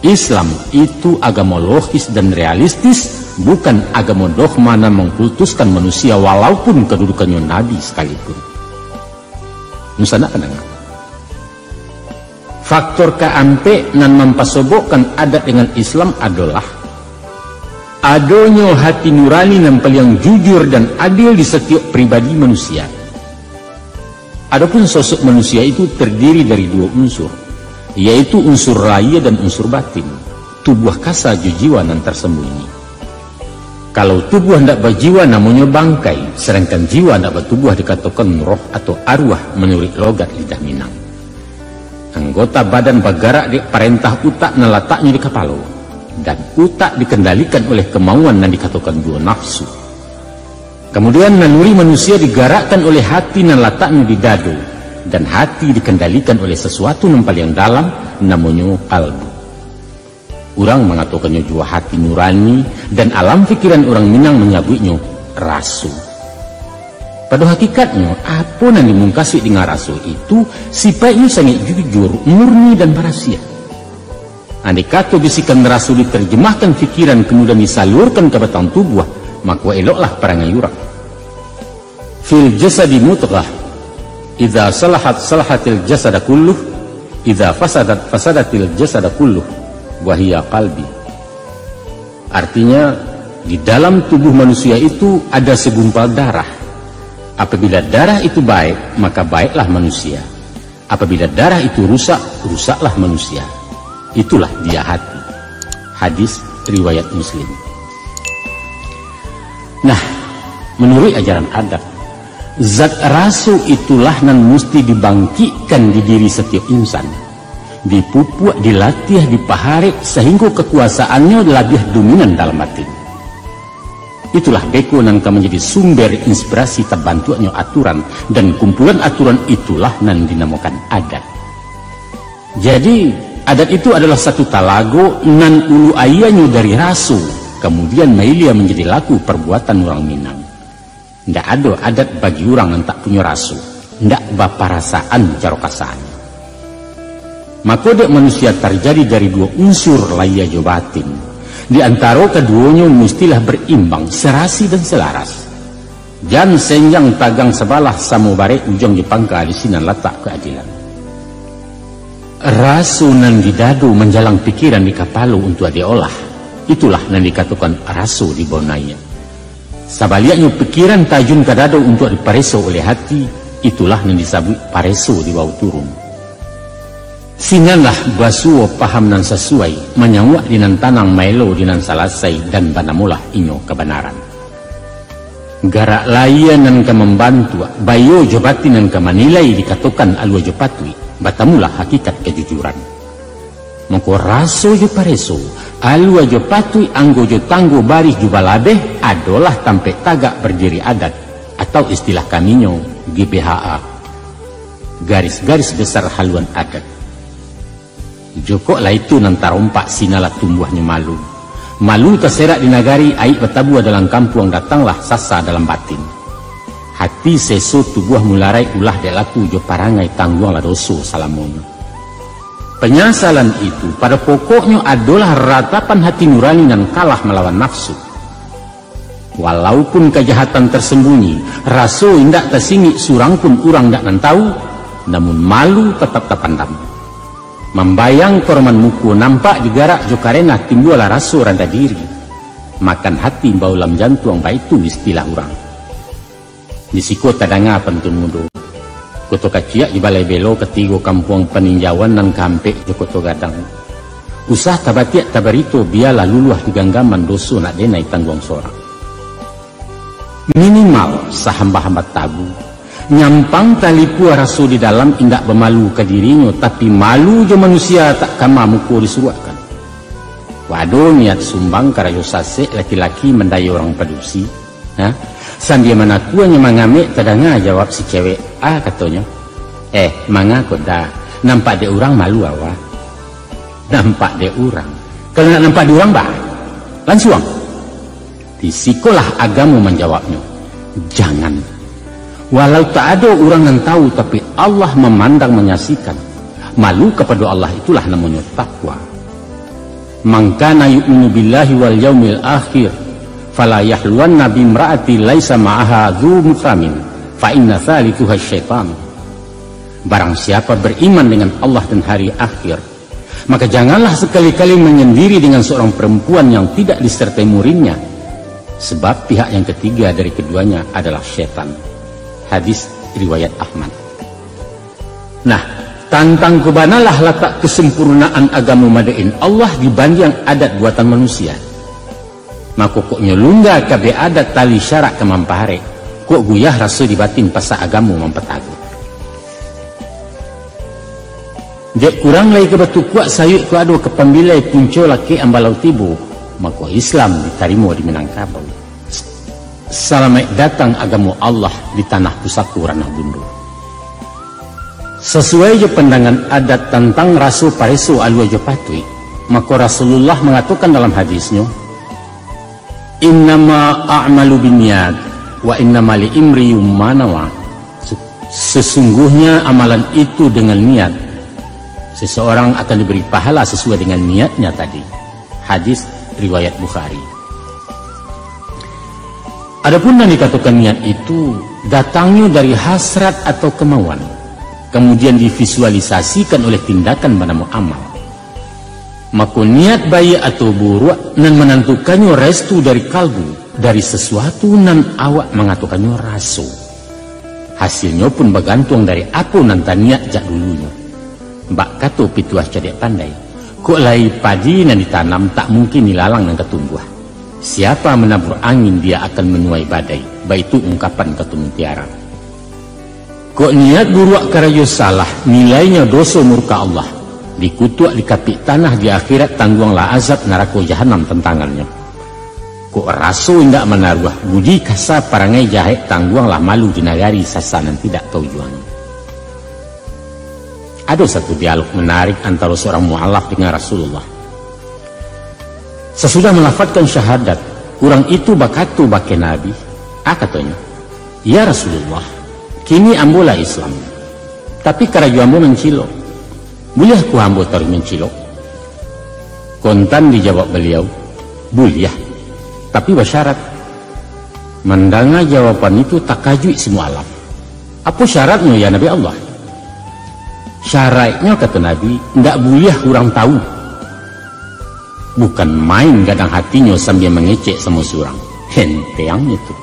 Islam itu agama logis dan realistis, bukan agama dogma yang mengkultuskan manusia walaupun kedudukannya Nabi sekalipun. Nusana kenanga. Faktor keampe nan mempasobokkan adat dengan Islam adalah adanya hati nurani yang paling jujur dan adil di setiap pribadi manusia. Adapun sosok manusia itu terdiri dari dua unsur, yaitu unsur raya dan unsur batin, tubuh kasa jiwa nan tersembunyi. Kalau tubuh hendak berjiwa namanya bangkai, sedangkan jiwa hendak bertubuh dikatakan roh atau arwah menurut logat lidah Minang. Anggota badan bergerak di perintah utak dan letaknya di kepala, dan utak dikendalikan oleh kemauan yang dikatakan dua nafsu. Kemudian naluri manusia digerakkan oleh hati dan letaknya di dadu, dan hati dikendalikan oleh sesuatu yang paling dalam namanya kalbu. Orang mengatakannya jua hati nurani, dan alam pikiran orang Minang menyebutnya rasu. Pada hakikatnya apa yang dimungkasi dengan rasu itu sifatnya sangat jujur, murni dan rahasia. Andai kata bisikan rasu diterjemahkan pikiran kemudian disalurkan ke batang tubuh, maka eloklah perangai orang. Fil jasadi mudghah, idza salahat salahatil jasada kulluh, idza fasadat fasadatil jasada kulluh, wa hiya qalbi. Artinya di dalam tubuh manusia itu ada segumpal darah. Apabila darah itu baik, maka baiklah manusia. Apabila darah itu rusak, rusaklah manusia. Itulah dia hati. Hadis riwayat Muslim. Nah, menurut ajaran adat, zat rasu itulah yang mesti dibangkitkan di diri setiap insan, dipupuk, dilatih, dipaharik sehingga kekuasaannya lebih dominan dalam batin. Itulah beko yang menjadi sumber inspirasi terbantunya aturan, dan kumpulan aturan itulah yang dinamakan adat. Jadi adat itu adalah satu talago nan ulu ayahnya dari rasu, kemudian mailia menjadi laku perbuatan orang Minang. Tidak ada adat bagi orang yang tak punya rasu, tidak baparasaan cara kasarnya. Maka dek manusia terjadi dari dua unsur laya jo batin. Di antara keduanya mestilah berimbang, serasi dan selaras. Jan senjang tagang sebalah samubare ujung jepangka di sini letak keadilan. Rasu nan didadu menjalang pikiran di kapalu untuk diolah. Itulah yang dikatakan rasu di bonaya. Sabaliaknya pikiran tajun kadado untuk dipareso oleh hati, itulah yang disebut pareso di bawah turun. Singanlah basuo paham nan sesuai, menyawak dinan tanang maelo dinan salasai, dan banamulah inyo kebenaran. Garak layan nan ke membantu, bayo jobati nan ke manilai dikatakan alwa jopatui, batamulah hakikat kejujuran. Mengko raso jo pareso, alwa jopatui anggo jo tanggo baris jubalabeh adalah tampe tagak berdiri adat, atau istilah kaminyo GBHA, garis-garis besar haluan adat. Joko lah itu nanti rompak sinala tumbuhnya malu. Malu terserak di nagari, aib bertabu dalam kampung, datanglah sasa dalam batin. Hati seso tubuh mularai ulah delaku jo parangai tangguanglah doso salamono. Penyesalan itu pada pokoknya adalah ratapan hati nurani dan kalah melawan nafsu. Walaupun kejahatan tersembunyi, raso indak tersingi surang pun urang dak nan tahu, namun malu tetap terpandang. Membayang korman muku nampak digarak jo karena timbullah rasu randa diri. Makan hati baulam jantung baik itu istilah orang. Di siko tadanga pentun mudo. Koto kaciak di balai belo ketigo kampung peninjauan nan kampe jo koto gadang. Usah tabatiak tabarito biala luluah di ganggaman doso nak denai tanggung sorang. Minimal sahamba-hamba tabu. Nyampang tali pua rasul di dalam indak bermalu ke dirinya, tapi malu je manusia tak kama muku disuruhkan. Waduh, niat sumbang karayo sasek laki-laki mendaya orang padusi. Sambil menakuannya mengamik tadanga jawab si cewek. Katanya. Manga kok dah. Nampak dia orang malu awak. Nampak dia orang. Kalau nak nampak dia orang bah. Langsung. Di sikolah agama menjawabnya. Jangan. Walau tak ada orang yang tahu, tapi Allah memandang menyaksikan. Malu kepada Allah itulah namanya takwa. Man kana yu'minu billahi wal yaumil akhir fala yahluwanna bi imra'ati laisa ma'aha dzu muhramin fa inna thalithuha syaitan. Barang siapa beriman dengan Allah dan hari akhir, maka janganlah sekali-kali menyendiri dengan seorang perempuan yang tidak disertai murimnya, sebab pihak yang ketiga dari keduanya adalah syaitan. Hadis riwayat Ahmad. Nah, tantang kebanalah letak kesempurnaan agama madain Allah dibanding adat buatan manusia. Maka kok nyelungga kabe adat tali syarak kemampahare, kok guyah rasa dibatin pasal agama mempetagut. Dek kurang lagi ke batu kuat sayuk ku adu ke pambilai punco laki ambalau tibu, maka Islam diterima di Minangkabau. Selamat datang agama Allah di tanah pusatku ranah bundu. Sesuai je pandangan adat tentang rasul pareso alua je patui, maka Rasulullah mengatakan dalam hadisnya, innama a'malu binniyat wa innama li imri manawa. Sesungguhnya amalan itu dengan niat. Seseorang akan diberi pahala sesuai dengan niatnya tadi. Hadis riwayat Bukhari. Adapun yang dikatakan niat itu datangnya dari hasrat atau kemauan, kemudian divisualisasikan oleh tindakan bernama amal. Maka niat baik atau buruk nan menentukannya restu dari kalbu, dari sesuatu nan awak mengatakannya rasu. Hasilnya pun bergantung dari apa nanti niat jak dulunya. Mbak kata pituah cadek pandai, kok lai padi nan ditanam tak mungkin dilalang nan ketumbuh. Siapa menabur angin dia akan menuai badai. Baik itu ungkapan Ketua Mutiara. Kok niat buruk karayo salah, nilainya dosa murka Allah. Dikutuk di kapik tanah di akhirat tangguanglah azab neraka jahanam tentangannya. Kok raso indak menaruh budi kasa parangai jahat tangguanglah malu di nagari sasanan tidak tahu juang. Ada satu dialog menarik antara seorang mu'alaf dengan Rasulullah. Sesudah melafazkan syahadat, orang itu bakatu bake Nabi. Katanya, ya Rasulullah, kini ambolah Islam, tapi karaju ambo mencilok. Boleh ku ambo taruh mencilok? Kontan dijawab beliau, boleh, tapi bersyarat. Mendengar jawaban itu tak kajui semua alam. Apa syaratnya ya Nabi Allah? Syaratnya kata Nabi, tidak boleh orang tahu. Bukan main gadang hatinya sambil mengecek sama seorang. Henteang itu.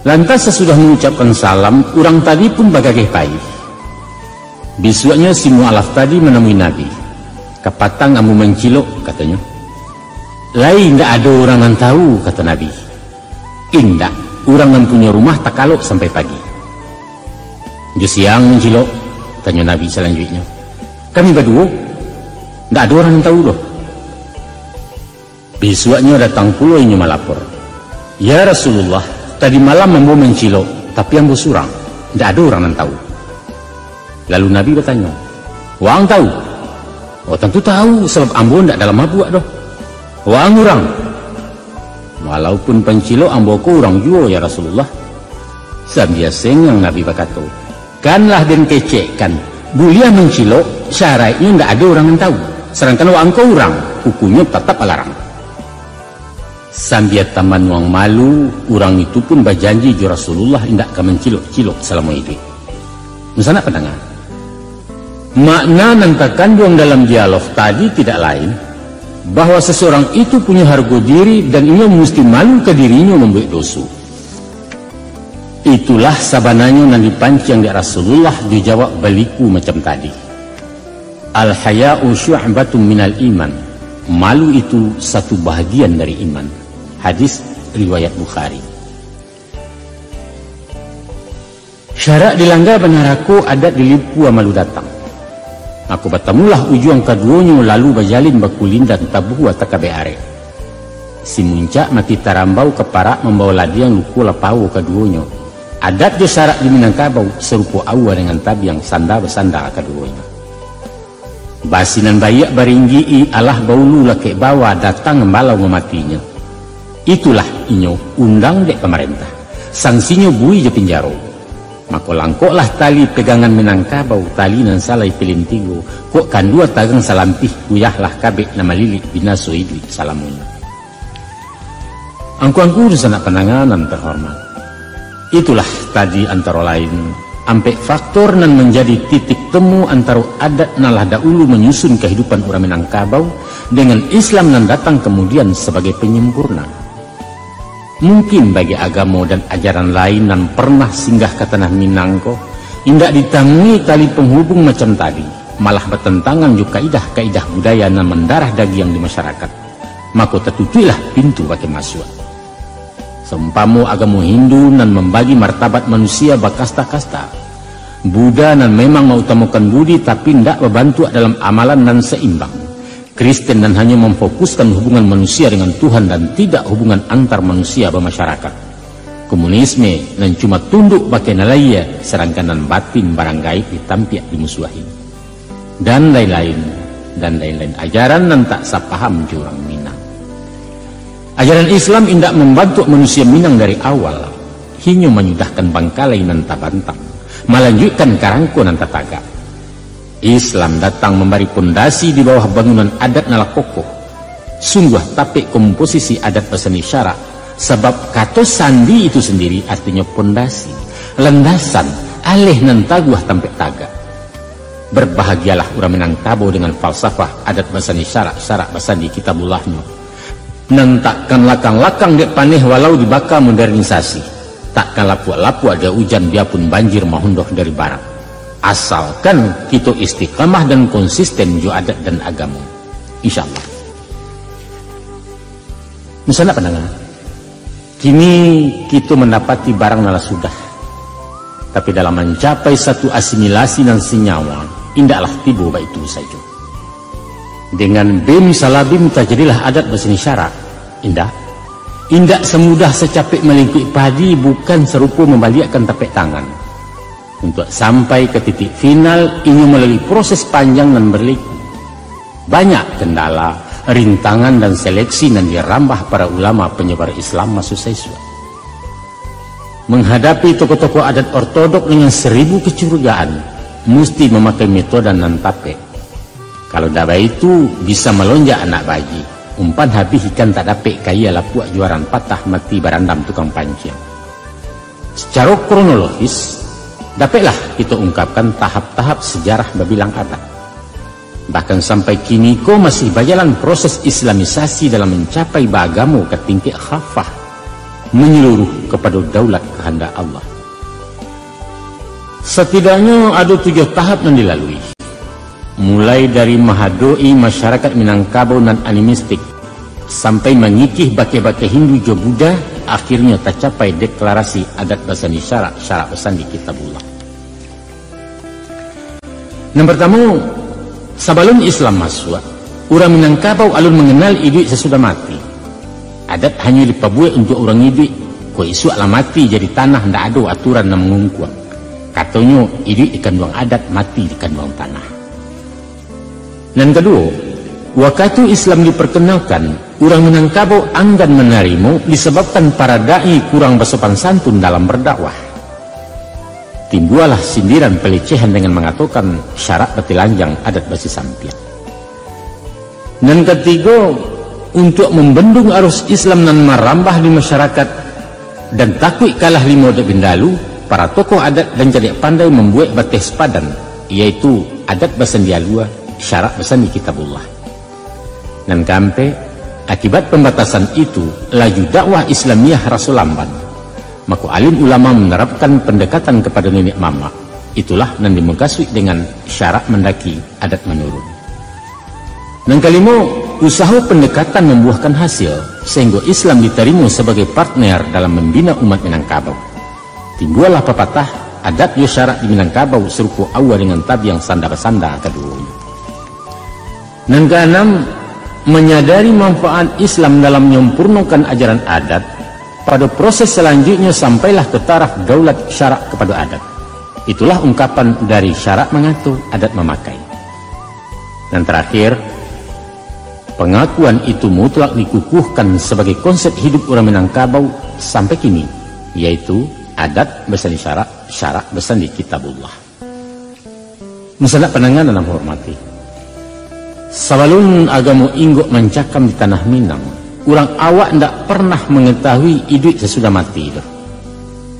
Lantas sesudah mengucapkan salam, orang tadi pun bagagai payah. Besoknya si mu'alaf tadi menemui Nabi. Kapatang amu mencilok, katanya. Lain tidak ada orang yang tahu, kata Nabi. Indak, orang yang punya rumah tak kalok sampai pagi. Jus siang mencilok, tanya Nabi selanjutnya. Kami berdua, tidak ada orang yang tahu loh. Besoknya datang pula ini melapor. Ya Rasulullah, tadi malam ambo mencilok, tapi ambo surang. Tidak ada orang yang tahu. Lalu Nabi bertanya, wang tahu? Oh tentu tahu, sebab ambo tidak dalam mabuk doh. Wang orang. Walaupun pencilok ambo ko orang juga ya Rasulullah. Sambil yang Nabi berkata, kanlah dan kecekkan, bulia mencilok, syaratnya tidak ada orang yang tahu. Sedangkan wang ko orang, hukumnya tetap alarang. Sambil taman wang malu, orang itu pun berjanji ke Rasulullah tidak akan mencilok-cilok selama hidup. Misalnya pendengar, makna yang terkandung dalam dialog tadi tidak lain bahwa seseorang itu punya harga diri dan ia mesti malu ke dirinya membuat dosa. Itulah sabananya yang dipancing di Rasulullah dijawab baliku macam tadi. Al-haya'u syu'batun minal iman. Malu itu satu bahagian dari iman. Hadis riwayat Bukhari. Syarak dilanggar benaraku adat dilipu amalu datang. Aku bertemulah ujung keduanya lalu berjalin bakulin dan tabuh atakabe are. Si muncak mati tarambau keparak membawa ladi yang luku lapau keduanya. Adat jo syarak di Minangkabau serupa awa dengan tabi yang sanda bersanda keduanya. Basinan bayak baringgi alah baulu lake bawa datang membalau mematinya. Itulah inyo undang dek pemerintah. Sanksinya bui je penjaro. Maka langkoklah tali pegangan Minangkabau tali nan salai pelintigo. Kok kan dua tagang salampih kuyahlah kabek nama lilik binaso idli salamunya. Angku-angku sanak penanganan terhormat. Itulah tadi antara lain ampek faktor nan menjadi titik temu antara adat nalah dahulu menyusun kehidupan orang Minangkabau dengan Islam nan datang kemudian sebagai penyempurna. Mungkin bagi agama dan ajaran lain nan pernah singgah ke tanah Minangko indak ditemui tali penghubung macam tadi, malah bertentangan juga kaidah-kaidah budaya nan mendarah daging di masyarakat. Maka tertutupilah pintu bagi masuk. Seumpama agama Hindu nan membagi martabat manusia bakasta-kasta, Buddha nan memang mengutamakan budi tapi tidak membantu dalam amalan nan seimbang, Kristen nan hanya memfokuskan hubungan manusia dengan Tuhan dan tidak hubungan antar manusia bermasyarakat, komunisme nan cuma tunduk pakai nalaya sedangkan nan batin barang gaib ditampiak dimusuhi, dan lain-lain ajaran nan tak sapaham jurang Minang. Ajaran Islam indak membantu manusia Minang dari awal, hingga menyudahkan bangkalai nan tabantang, melanjutkan karangko nan tataga. Islam datang memberi pondasi di bawah bangunan adat nala kokoh. Sungguh tapi komposisi adat peseni syarak, sebab kata sandi itu sendiri artinya pondasi, landasan, alih nan taguh tampek taga. Berbahagialah orang Minangkabau dengan falsafah adat peseni syarak pesani kitabullahnya. Nan takkan lakang-lakang dek paneh walau dibaka modernisasi, takkan lapuk-lapuk ada hujan biarpun banjir mahundoh dari barat, asalkan kita istiqamah dan konsisten jo adat dan agama, insyaallah. Misalnya pandangan kini kita mendapati barang nala sudah, tapi dalam mencapai satu asimilasi dan senyawa indaklah tiba baik itu saja. Dengan bim salabim terjadilah adat berseni syarak. Indak semudah secapek melingkup padi, bukan serupa membalikkan tapak tangan. Untuk sampai ke titik final ini melalui proses panjang dan berliku. Banyak kendala, rintangan dan seleksi yang dirambah para ulama penyebar Islam masuk siswa. Menghadapi tokoh-tokoh adat ortodok dengan 1000 kecurigaan, mesti memakai metode nan tape. Kalau daba itu bisa melonjak anak bayi, umpan habis ikan tak dapat kaya lapuak juaran patah mati barandam tukang pancing. Secara kronologis, dapatlah kita ungkapkan tahap-tahap sejarah babilang adat. Bahkan sampai kini kau masih berjalan proses islamisasi dalam mencapai beragama ke tingkat khafah, menyeluruh kepada daulat kehendak Allah. Setidaknya ada 7 tahap yang dilalui. Mulai dari mahadoi masyarakat Minangkabau nan animistik sampai mengikih bake-bake Hindu jo Buddha, akhirnya tercapai deklarasi adat basani syarak pesani kitabullah. Yang pertama, sebelum Islam masuk, orang Minangkabau alun mengenal hidup sesudah mati. Adat hanya dipabuat untuk orang hidup, kau isu ala mati jadi tanah, ndak ada aturan yang mengungkuang. Katanya hidup ikan buang adat, mati ikan buang tanah. Dan kedua, waktu Islam diperkenalkan, orang Minangkabau enggan menerima disebabkan para dai kurang bersopan santun dalam berdakwah. Timbullah sindiran pelecehan dengan mengatakan syarak betilanjang adat basi sampian. Dan ketiga, untuk membendung arus Islam nan merambah di masyarakat dan takut kalah lima adat bindalu, para tokoh adat dan jadi pandai membuat batas padan, yaitu adat basandialua, syarak besani kitabullah. Dan kampe akibat pembatasan itu laju dakwah Islamiyah Rasul lamban. Maka alim ulama menerapkan pendekatan kepada nenek mama. Itulah yang dimengkasui dengan syarak mendaki adat menurun. Dan kelima, usaha pendekatan membuahkan hasil sehingga Islam diterima sebagai partner dalam membina umat Minangkabau. Timbullah pepatah adat yo syarat di Minangkabau serupa awal dengan tabi yang sanda-sanda kedua. Dan keenam, menyadari manfaat Islam dalam menyempurnakan ajaran adat. Pada proses selanjutnya sampailah ke taraf daulat syarak kepada adat. Itulah ungkapan dari syarak mengatur, adat memakai. Dan terakhir, pengakuan itu mutlak dikukuhkan sebagai konsep hidup orang Minangkabau sampai kini, yaitu adat bersandi syarak, syarak bersandi kitabullah. Misalnya penanganan yang hormati, sebelum agama inggok mencakam di tanah Minang, orang awak tidak pernah mengetahui hidup sesudah mati.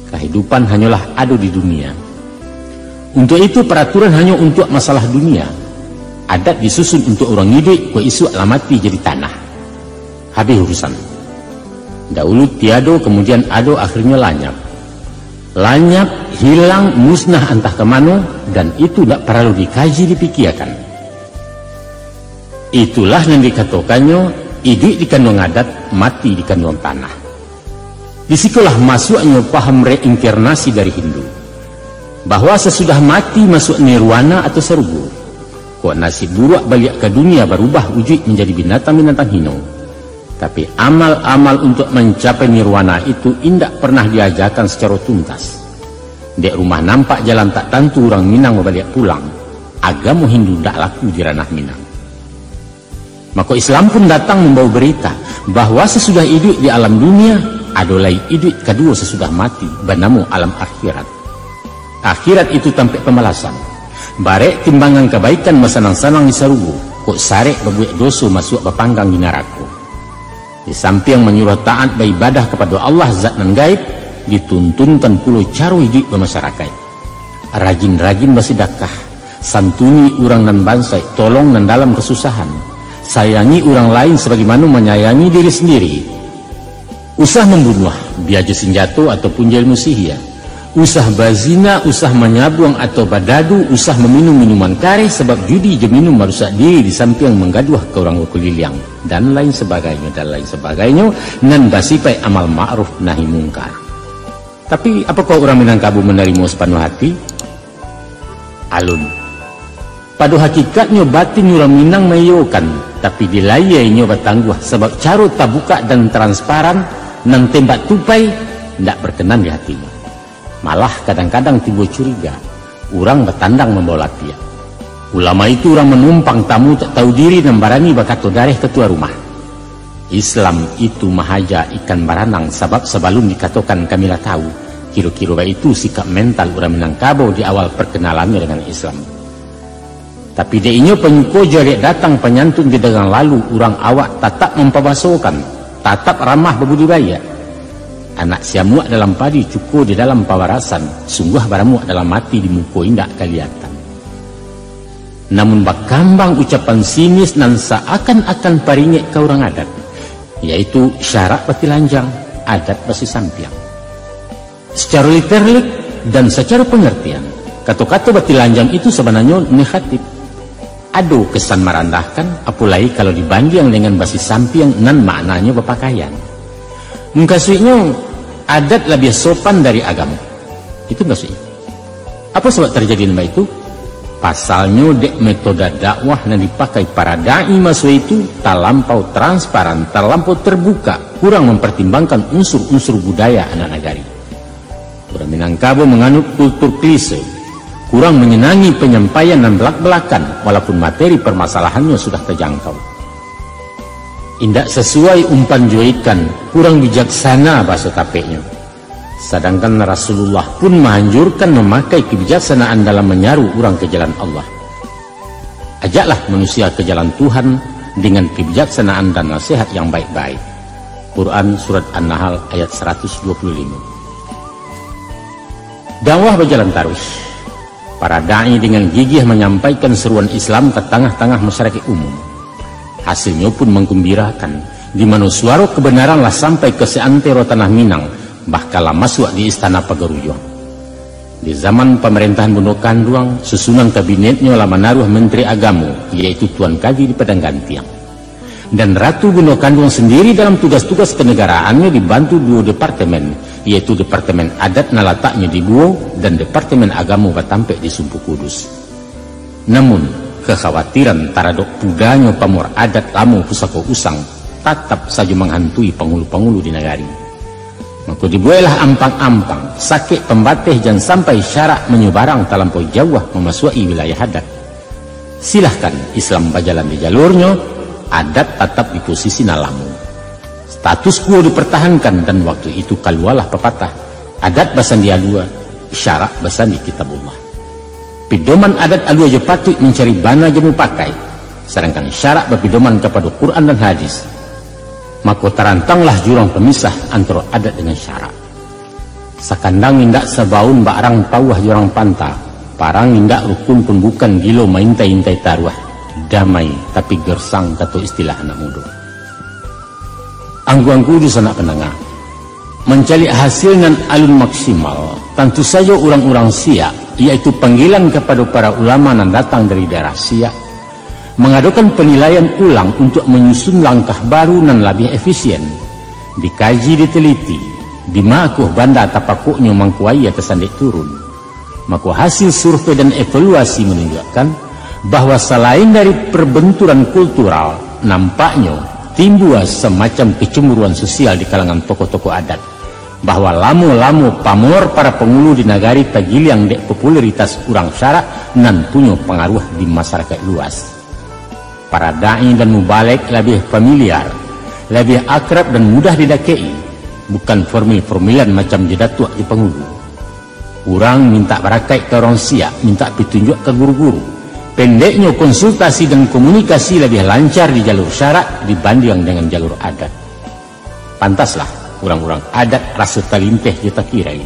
Kehidupan hanyalah ada di dunia. Untuk itu peraturan hanya untuk masalah dunia. Adat disusun untuk orang hidup, isu alamati jadi tanah. Habis urusan. Dahulu tiado, kemudian ado, akhirnya lanyap. Lanyap, hilang, musnah entah kemana, dan itu tidak perlu dikaji, dipikirkan. Itulah yang dikatakannya, hidup di kandung adat, mati di kandung tanah. Disitulah masuknya paham reinkarnasi dari Hindu, bahwa sesudah mati masuk nirwana atau surga. Kok nasib buruk balik ke dunia berubah wujud menjadi binatang-binatang hina. Tapi amal-amal untuk mencapai nirwana itu indak pernah diajarkan secara tuntas. Dek rumah nampak jalan tak tentu orang Minang balik pulang. Agama Hindu tak laku di ranah Minang. Maka Islam pun datang membawa berita bahwa sesudah hidup di alam dunia adalah hidup kedua sesudah mati, bernama alam akhirat. Akhirat itu tanpa pembalasan. Barek timbangan kebaikan masanang-sanang di sarugu, kok sarek berbuat dosa masuk berpanggang di neraka. Di samping menyuruh taat beribadah kepada Allah zat nan gaib, dituntunkan pula cara hidup bermasyarakat. Rajin-rajin bersedekah, santuni orang nan bangsa, tolong nan dalam kesusahan, sayangi orang lain sebagaimana menyayangi diri sendiri. Usah membunuh, biaja senjata ataupun ilmu sihir. Usah bazina, usah menyabung atau badadu, usah meminum minuman kare sebab judi je minum merusak diri di samping menggaduh ke orang kuliliang dan lain sebagainya nan basipai amal ma'ruf nahi mungkar. Tapi apakah orang Minangkabau menerima sepenuh hati? Alun. Pada hakikatnya batin orang Minang mayokan, tapi dilayainya bertangguh sebab cara terbuka dan transparan nan tembak tupai tidak berkenan di hatinya. Malah kadang-kadang timbul curiga, orang bertandang membawa dia. Ulama itu orang menumpang tamu tak tahu diri dan barani bakato dareh ketua rumah. Islam itu mahaja ikan baranang sebab sebelum dikatakan kamilah tahu, kira-kira itu sikap mental orang Minangkabau di awal perkenalannya dengan Islam. Tapi dia inyo penyuko jarek datang penyantun di dagang lalu, orang awak tatap memperbasokan, tatap ramah berbudidaya. Anak siamuak dalam padi, cukup di dalam pawarasan, sungguh baramuak dalam mati di muka indak kelihatan. Namun bakambang ucapan sinis nan seakan-akan paringek ke orang adat, yaitu syarak bati lanjang, adat basi sampiang. Secara literal dan secara pengertian, kata-kata bati lanjang itu sebenarnya negatif. Aduh kesan merendahkan, apalagi kalau dibanding dengan basi sampiang nan maknanya berpakaian. Mengkasihnya adat lebih sopan dari agama. Itu maksudnya. Apa sebab terjadi nama itu? Pasalnya dek metode dakwah yang dipakai para da'i masa itu terlampau transparan, terlampau terbuka, kurang mempertimbangkan unsur-unsur budaya anak negari. Orang Minangkabau menganut kultur klise, kurang menyenangi penyampaian dan belak-belakan walaupun materi permasalahannya sudah terjangkau. Indak sesuai umpan juaikan, kurang bijaksana bahasa tapeknya. Sedangkan Rasulullah pun menganjurkan memakai kebijaksanaan dalam menyaru orang ke jalan Allah. Ajaklah manusia ke jalan Tuhan dengan kebijaksanaan dan nasihat yang baik-baik. Quran Surat An-Nahl ayat 125. Dakwah berjalan terus. Para da'i dengan gigih menyampaikan seruan Islam ke tengah-tengah masyarakat umum. Hasilnya pun menggembirakan, di mana suara kebenaranlah sampai ke seantero tanah Minang, bahkan masuk di istana Pagaruyung. Di zaman pemerintahan Bondo Kanduang, susunan kabinetnya lah menaruh Menteri Agama, yaitu Tuan Kaji di Padang Gantiang. Dan Ratu Bondo Kanduang sendiri dalam tugas-tugas kenegaraannya dibantu 2 departemen, yaitu Departemen Adat nalataknya di Buo dan Departemen Agama batampek di Sumpu Kudus. Namun kekhawatiran taradok pudanya pamor adat lamu pusaka usang tetap saja menghantui penghulu-penghulu di negari. Maka dibuailah ampang-ampang sakit pembatih dan sampai syarak menyebarang terlampau jauh memasuki wilayah adat. Silahkan Islam berjalan di jalurnya, adat tetap di posisi nalamu. Status quo dipertahankan dan waktu itu kalualah pepatah, adat basandi alua, syarak basandi kitabullah. Pidoman adat alua je patut mencari bana jemu pakai, sedangkan syarak berpidoman kepada Quran dan hadis. Maka terantanglah jurang pemisah antara adat dengan syarak. Sakandang indak sebaun barang pawah jurang panta, parang indak rukun pun bukan gilo maintai-intai taruah, damai tapi gersang kata istilah anak muda. Angguang kudus anak pendengar, mencari hasil dengan alun maksimal, tentu saja orang-orang Siak, yaitu panggilan kepada para ulama yang datang dari daerah Siak, mengadakan penilaian ulang untuk menyusun langkah baru dan lebih efisien, dikaji diteliti, dimakuh banda tapakuknya mangkuai atas sandik turun. Maka hasil survei dan evaluasi menunjukkan bahwa selain dari perbenturan kultural, nampaknya timbul semacam kecemburuan sosial di kalangan tokoh-tokoh adat, bahwa lamu-lamu pamor para penghulu di negari tagil yang dek popularitas kurang syarak dan punya pengaruh di masyarakat luas. Para da'i dan mubalek lebih familiar, lebih akrab dan mudah didakei, bukan formil-formilan macam jedatua di penghulu. Orang minta barakai ke orang Siak, minta petunjuk ke guru-guru. Pendeknya konsultasi dan komunikasi lebih lancar di jalur syarak dibanding dengan jalur adat. Pantaslah orang-orang adat rasa talinteh kita kirai.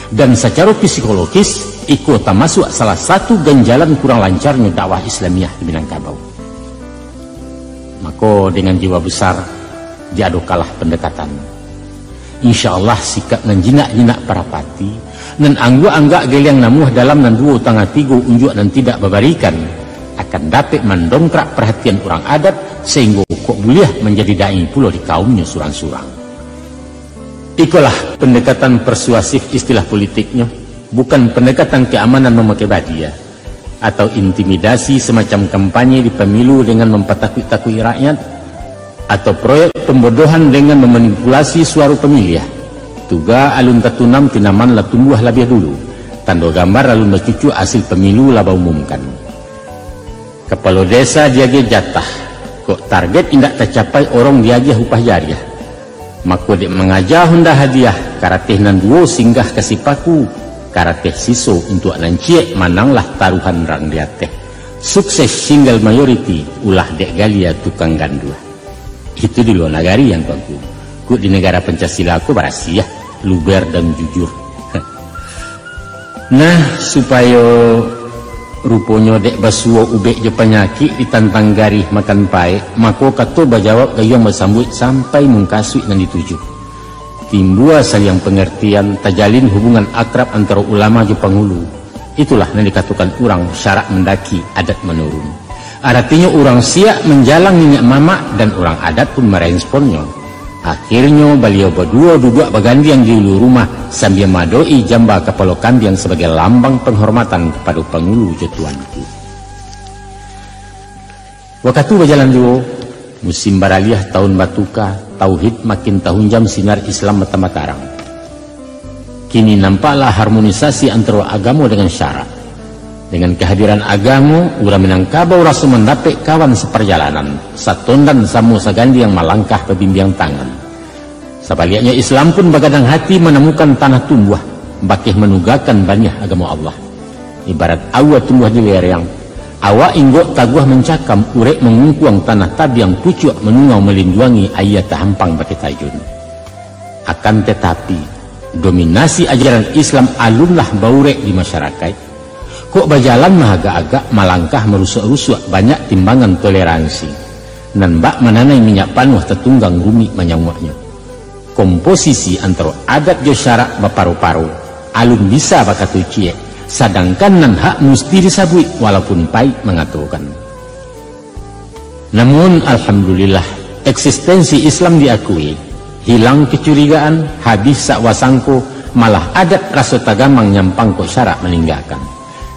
Dan secara psikologis ikut termasuk salah satu ganjalan kurang lancarnya dakwah Islamiyah di Minangkabau. Maka dengan jiwa besar diadukalah pendekatan. Insya Allah sikap dan jinak-jinak para pati dan anggak-anggak geliang namuh dalam dan dua tangga tiga unjuk dan tidak babarikan akan dapat mendongkrak perhatian orang adat sehingga kok boleh menjadi da'i pula di kaumnya surang-surang. Ikulah pendekatan persuasif istilah politiknya, bukan pendekatan keamanan memakai badia atau intimidasi semacam kampanye di pemilu dengan mempetakui-takui rakyat, atau proyek pembodohan dengan memanipulasi suara pemilih. Tuga alun tatunam tinaman la tumbuh lebih dulu, tanda gambar alun bercucu hasil pemilu laba umumkan. Kepala desa diage jatah, kok target indak tercapai orang diage upah jariah. Maka dek mengajar honda hadiah karateh nan duo singgah kasih paku, karateh siso untuk nanciek mananglah taruhan rang diateh. Sukses single majority ulah dek galia tukang ganduh. Itu di luar negari yang bagus. Kut di negara Pancasila aku berasia, luber dan jujur. Nah, supaya rupanya dek basuo ubek je penyakit ditantang garih makan pae, maka kata bajawab gayung bersambut sampai mengkasui dan dituju. Timbul saling pengertian, tajalin hubungan akrab antara ulama je penghulu. Itulah yang dikatakan orang syarak mendaki adat menurun. Artinya orang Siak menjalang minyak mamak dan orang adat pun meresponnya. Akhirnya beliau berdua duduk bergantian di ulu rumah sambil madoi jamba kepala kambing sebagai lambang penghormatan kepada penghulu jetuanku. Waktu berjalan dua, musim baraliah tahun batuka, tauhid makin tahun jam sinar Islam mata-matarang. Kini nampaklah harmonisasi antara agama dengan syarak. Dengan kehadiran agama, orang Minangkabau rasa mendapat kawan seperjalanan, satondan samu sagandi yang melangkah berbimbing tangan. Sebaliknya Islam pun begadang hati menemukan tanah tumbuh, bakih menugakan banyak agama Allah. Ibarat awak tumbuh di lereng, awak inggok taguah mencakam, urek mengungkuang tanah tabiang pucuk menungau melindungi ayat tahampang baki tajun. Akan tetapi, dominasi ajaran Islam alunlah baurek di masyarakat. Kok berjalan agak-agak malangkah merusuk-rusuk banyak timbangan toleransi. Dan bak menanai minyak panuh tertunggang rumi menyangwaknya. Komposisi antara adat jo syarak baparu-paru, alun bisa bakatu cie, sedangkan nan hak mesti disabui walaupun pahit mengatakan. Namun alhamdulillah eksistensi Islam diakui hilang kecurigaan, habis sak wasangko, malah adat rasa tagamang nyampang ko syarak meninggalkan.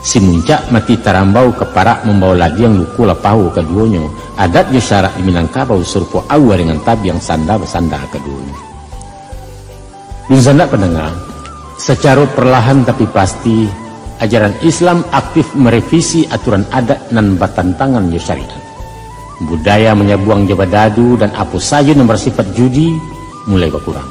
Si muncak mati tarambau keparak membawa lagi yang luku lapahu keduanya. Adat yo syarak di Minangkabau serupa awal dengan tabi yang sanda keduanya. Dunzanda pendengar, secara perlahan tapi pasti ajaran Islam aktif merevisi aturan adat dan batantangan yo syariat. Budaya menyabuang jabadadu dan apa saja yang bersifat judi mulai berkurang.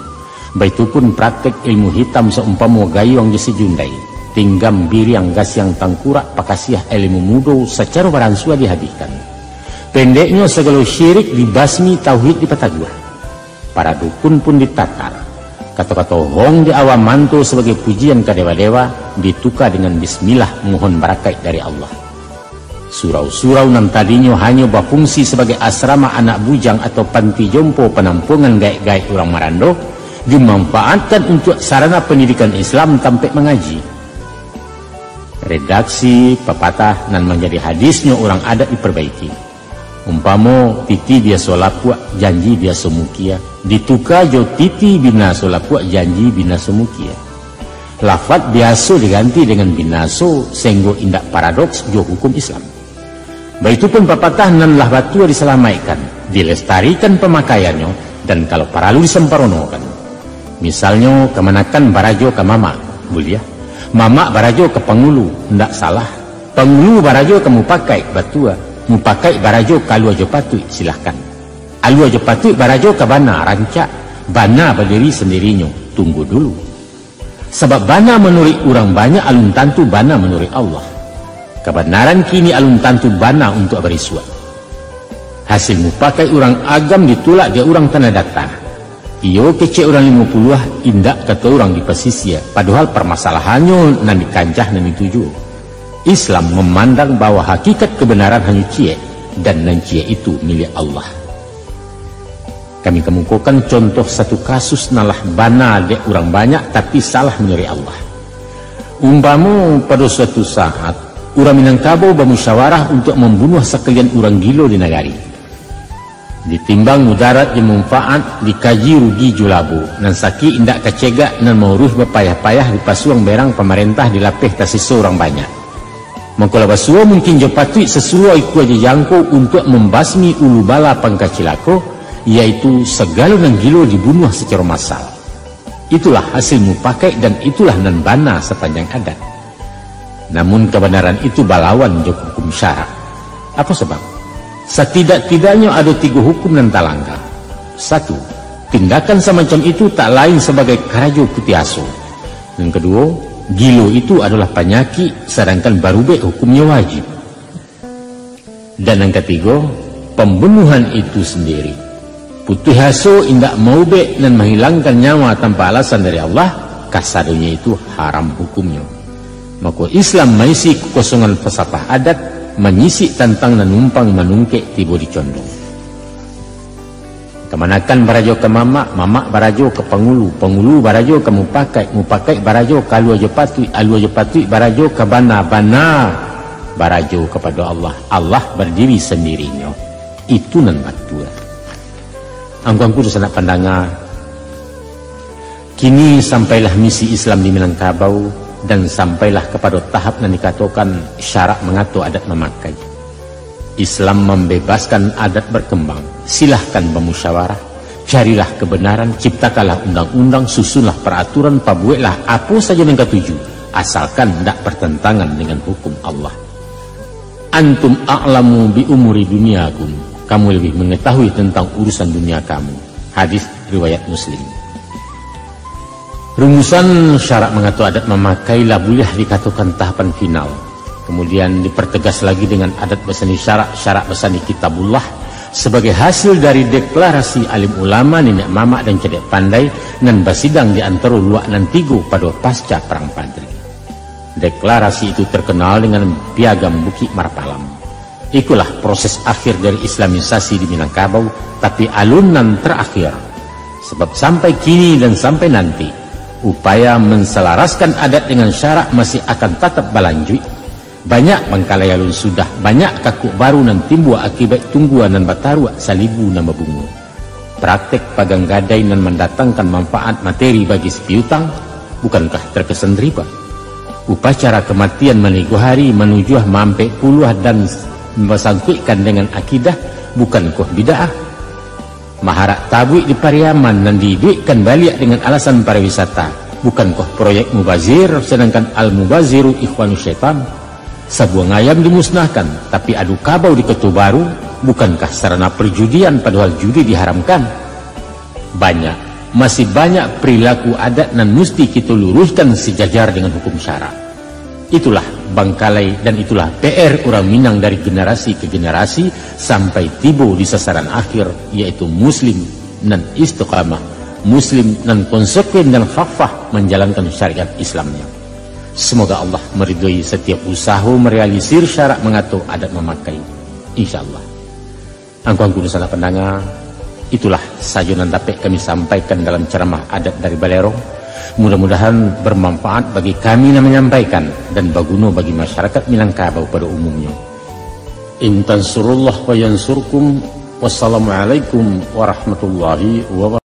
Baitupun praktek ilmu hitam seumpama gayung jesi jundai, tinggam biriang gasyang tangkurak pakasiah ilmu mudo secara baransua dihabiskan. Pendeknya segala syirik dibasmi, tauhid dipatagua. Para dukun pun ditatar. Kata-kata hong di awam mantu sebagai pujian ke dewa-dewa ditukar dengan bismillah mohon barakat dari Allah. Surau-surau nan tadinya hanya berfungsi sebagai asrama anak bujang atau panti jompo penampungan gaik-gaik orang Marando dimanfaatkan untuk sarana pendidikan Islam sampai mengaji. Redaksi pepatah nan menjadi hadisnya orang adat diperbaiki. Umpamo titi biasa lapuk janji biasa mukia, ditukar jo titi binaso lapuk janji binaso mukia. Lafaz biasa diganti dengan binaso sehingga indak paradoks jo hukum Islam. Baitupun pepatah nan lah batua diselamaikan, dilestarikan pemakaiannya dan kalau paralu disemparonokan. Misalnya kemanakan barajo ke mama, buliah. Mama barajo ke pengulu, ndak salah. Pengulu barajo kamu pakai batua, mu pakai barajo kalu aja patui, silahkan. Alu aja patui barajo ke bana, rancak. Bana berdiri sendirinya, tunggu dulu. Sebab bana menurut orang banyak, alun tantu bana menurut Allah. Kebenaran kini alun tantu bana untuk berisuat. Hasil mu pakai orang agam ditolak dia orang tanah datar. Iyo kecek orang 50-ah indak kata orang di pesisir. Padahal permasalahannya nan dikancah nan dituju. Islam memandang bahwa hakikat kebenaran hanya cie dan nan cie itu milik Allah. Kami kemukakan contoh satu kasus nalah bana dek orang banyak tapi salah menurut Allah. Umpamu pada suatu saat orang Minangkabau bermusyawarah untuk membunuh sekalian orang gilo di negari. Ditimbang mudarat yang manfaat dikaji rugi julabu nan saki indak kecegak nan mauruh berpayah-payah di pasuang berang pemerintah dilapih tasisa orang banyak. Mengkola basua mungkin jepatui sesuai ku aja jangkau untuk membasmi ulu bala pangkacilako, yaitu segala nan gilo dibunuh secara massal. Itulah hasil mupakai dan itulah nan bana sepanjang adat. Namun kebenaran itu balawan jok hukum syarak. Apa sebab? Setidak-tidaknya ada 3 hukum dan talangga. 1. Tindakan semacam itu tak lain sebagai karajo kutiaso. Yang kedua, gilo itu adalah penyakit sedangkan barubek hukumnya wajib. Dan yang ketiga, pembunuhan itu sendiri. Putih haso indak maubek dan menghilangkan nyawa tanpa alasan dari Allah, kasadunya itu haram hukumnya. Maka Islam mengisi kekosongan pesapah adat, menyisi tantang dan numpang menungkek tiba dicondong. Kemanakan barajo ke mama, mama barajo ke pengulu, pengulu barajo ke mupakai, mupakai barajo ke alu aja patui barajo ke bana, bana barajo kepada Allah, Allah berdiri sendirinya. Itu nan batua. Angkuangku sanak pandangan, kini sampailah misi Islam di Minangkabau dan sampailah kepada tahap yang dikatakan syarak mengatur adat memakai. Islam membebaskan adat berkembang. Silahkan bermusyawarah, carilah kebenaran, ciptakanlah undang-undang, susunlah peraturan, pabueklah apa saja yang ketuju, asalkan tidak bertentangan dengan hukum Allah. Antum a'lamu bi umuri duniakum, kamu lebih mengetahui tentang urusan dunia kamu. Hadis riwayat Muslim. Rumusan syarak mengatur adat memakai lah boleh dikatakan tahapan final. Kemudian dipertegas lagi dengan adat besani syarak besani kitabullah sebagai hasil dari deklarasi alim ulama, nenek mama dan cedek pandai nan basidang di antara luak nan tigo pada pasca perang Padri. Deklarasi itu terkenal dengan piagam Bukit Marpalam. Itulah proses akhir dari islamisasi di Minangkabau, tapi alunan terakhir. Sebab sampai kini dan sampai nanti upaya menselaraskan adat dengan syarak masih akan tetap berlanjut. Banyak bangkalai alun sudah, banyak kakuk baru nan timbul akibat tungguan dan bataruak salibu nama bungu. Praktek pagang gadai dan mendatangkan manfaat materi bagi si piutang, bukankah terkesan riba? Upacara kematian menigu hari menuju mampe puluh dan mesangkuikan dengan akidah, bukankah bid'ah? Maharak tabuik di Pariaman dan diduitkan balik dengan alasan pariwisata, bukankah proyek mubazir, sedangkan al-mubaziru ikhwanu syaitan? Sebuah ngayam dimusnahkan, tapi adu kabau di Ketu Baru, bukankah sarana perjudian padahal judi diharamkan? Masih banyak perilaku adat dan mesti kita luruskan sejajar dengan hukum syara. Itulah bangkalai dan itulah PR orang Minang dari generasi ke generasi sampai tiba di sasaran akhir, yaitu muslim dan istiqamah, muslim dan konsekuen dan khafah menjalankan syariat Islamnya. Semoga Allah meridhoi setiap usaha merealisir syarat mengatur adat memakai, insyaallah. Angkuh salah pendengar, itulah sajunan dapat kami sampaikan dalam ceramah adat dari Balerong. Mudah-mudahan bermanfaat bagi kami yang menyampaikan dan baguna bagi masyarakat Minangkabau pada umumnya. In tansurullah wa yansurkum. Wassalamualaikum warahmatullahi wabarakatuh.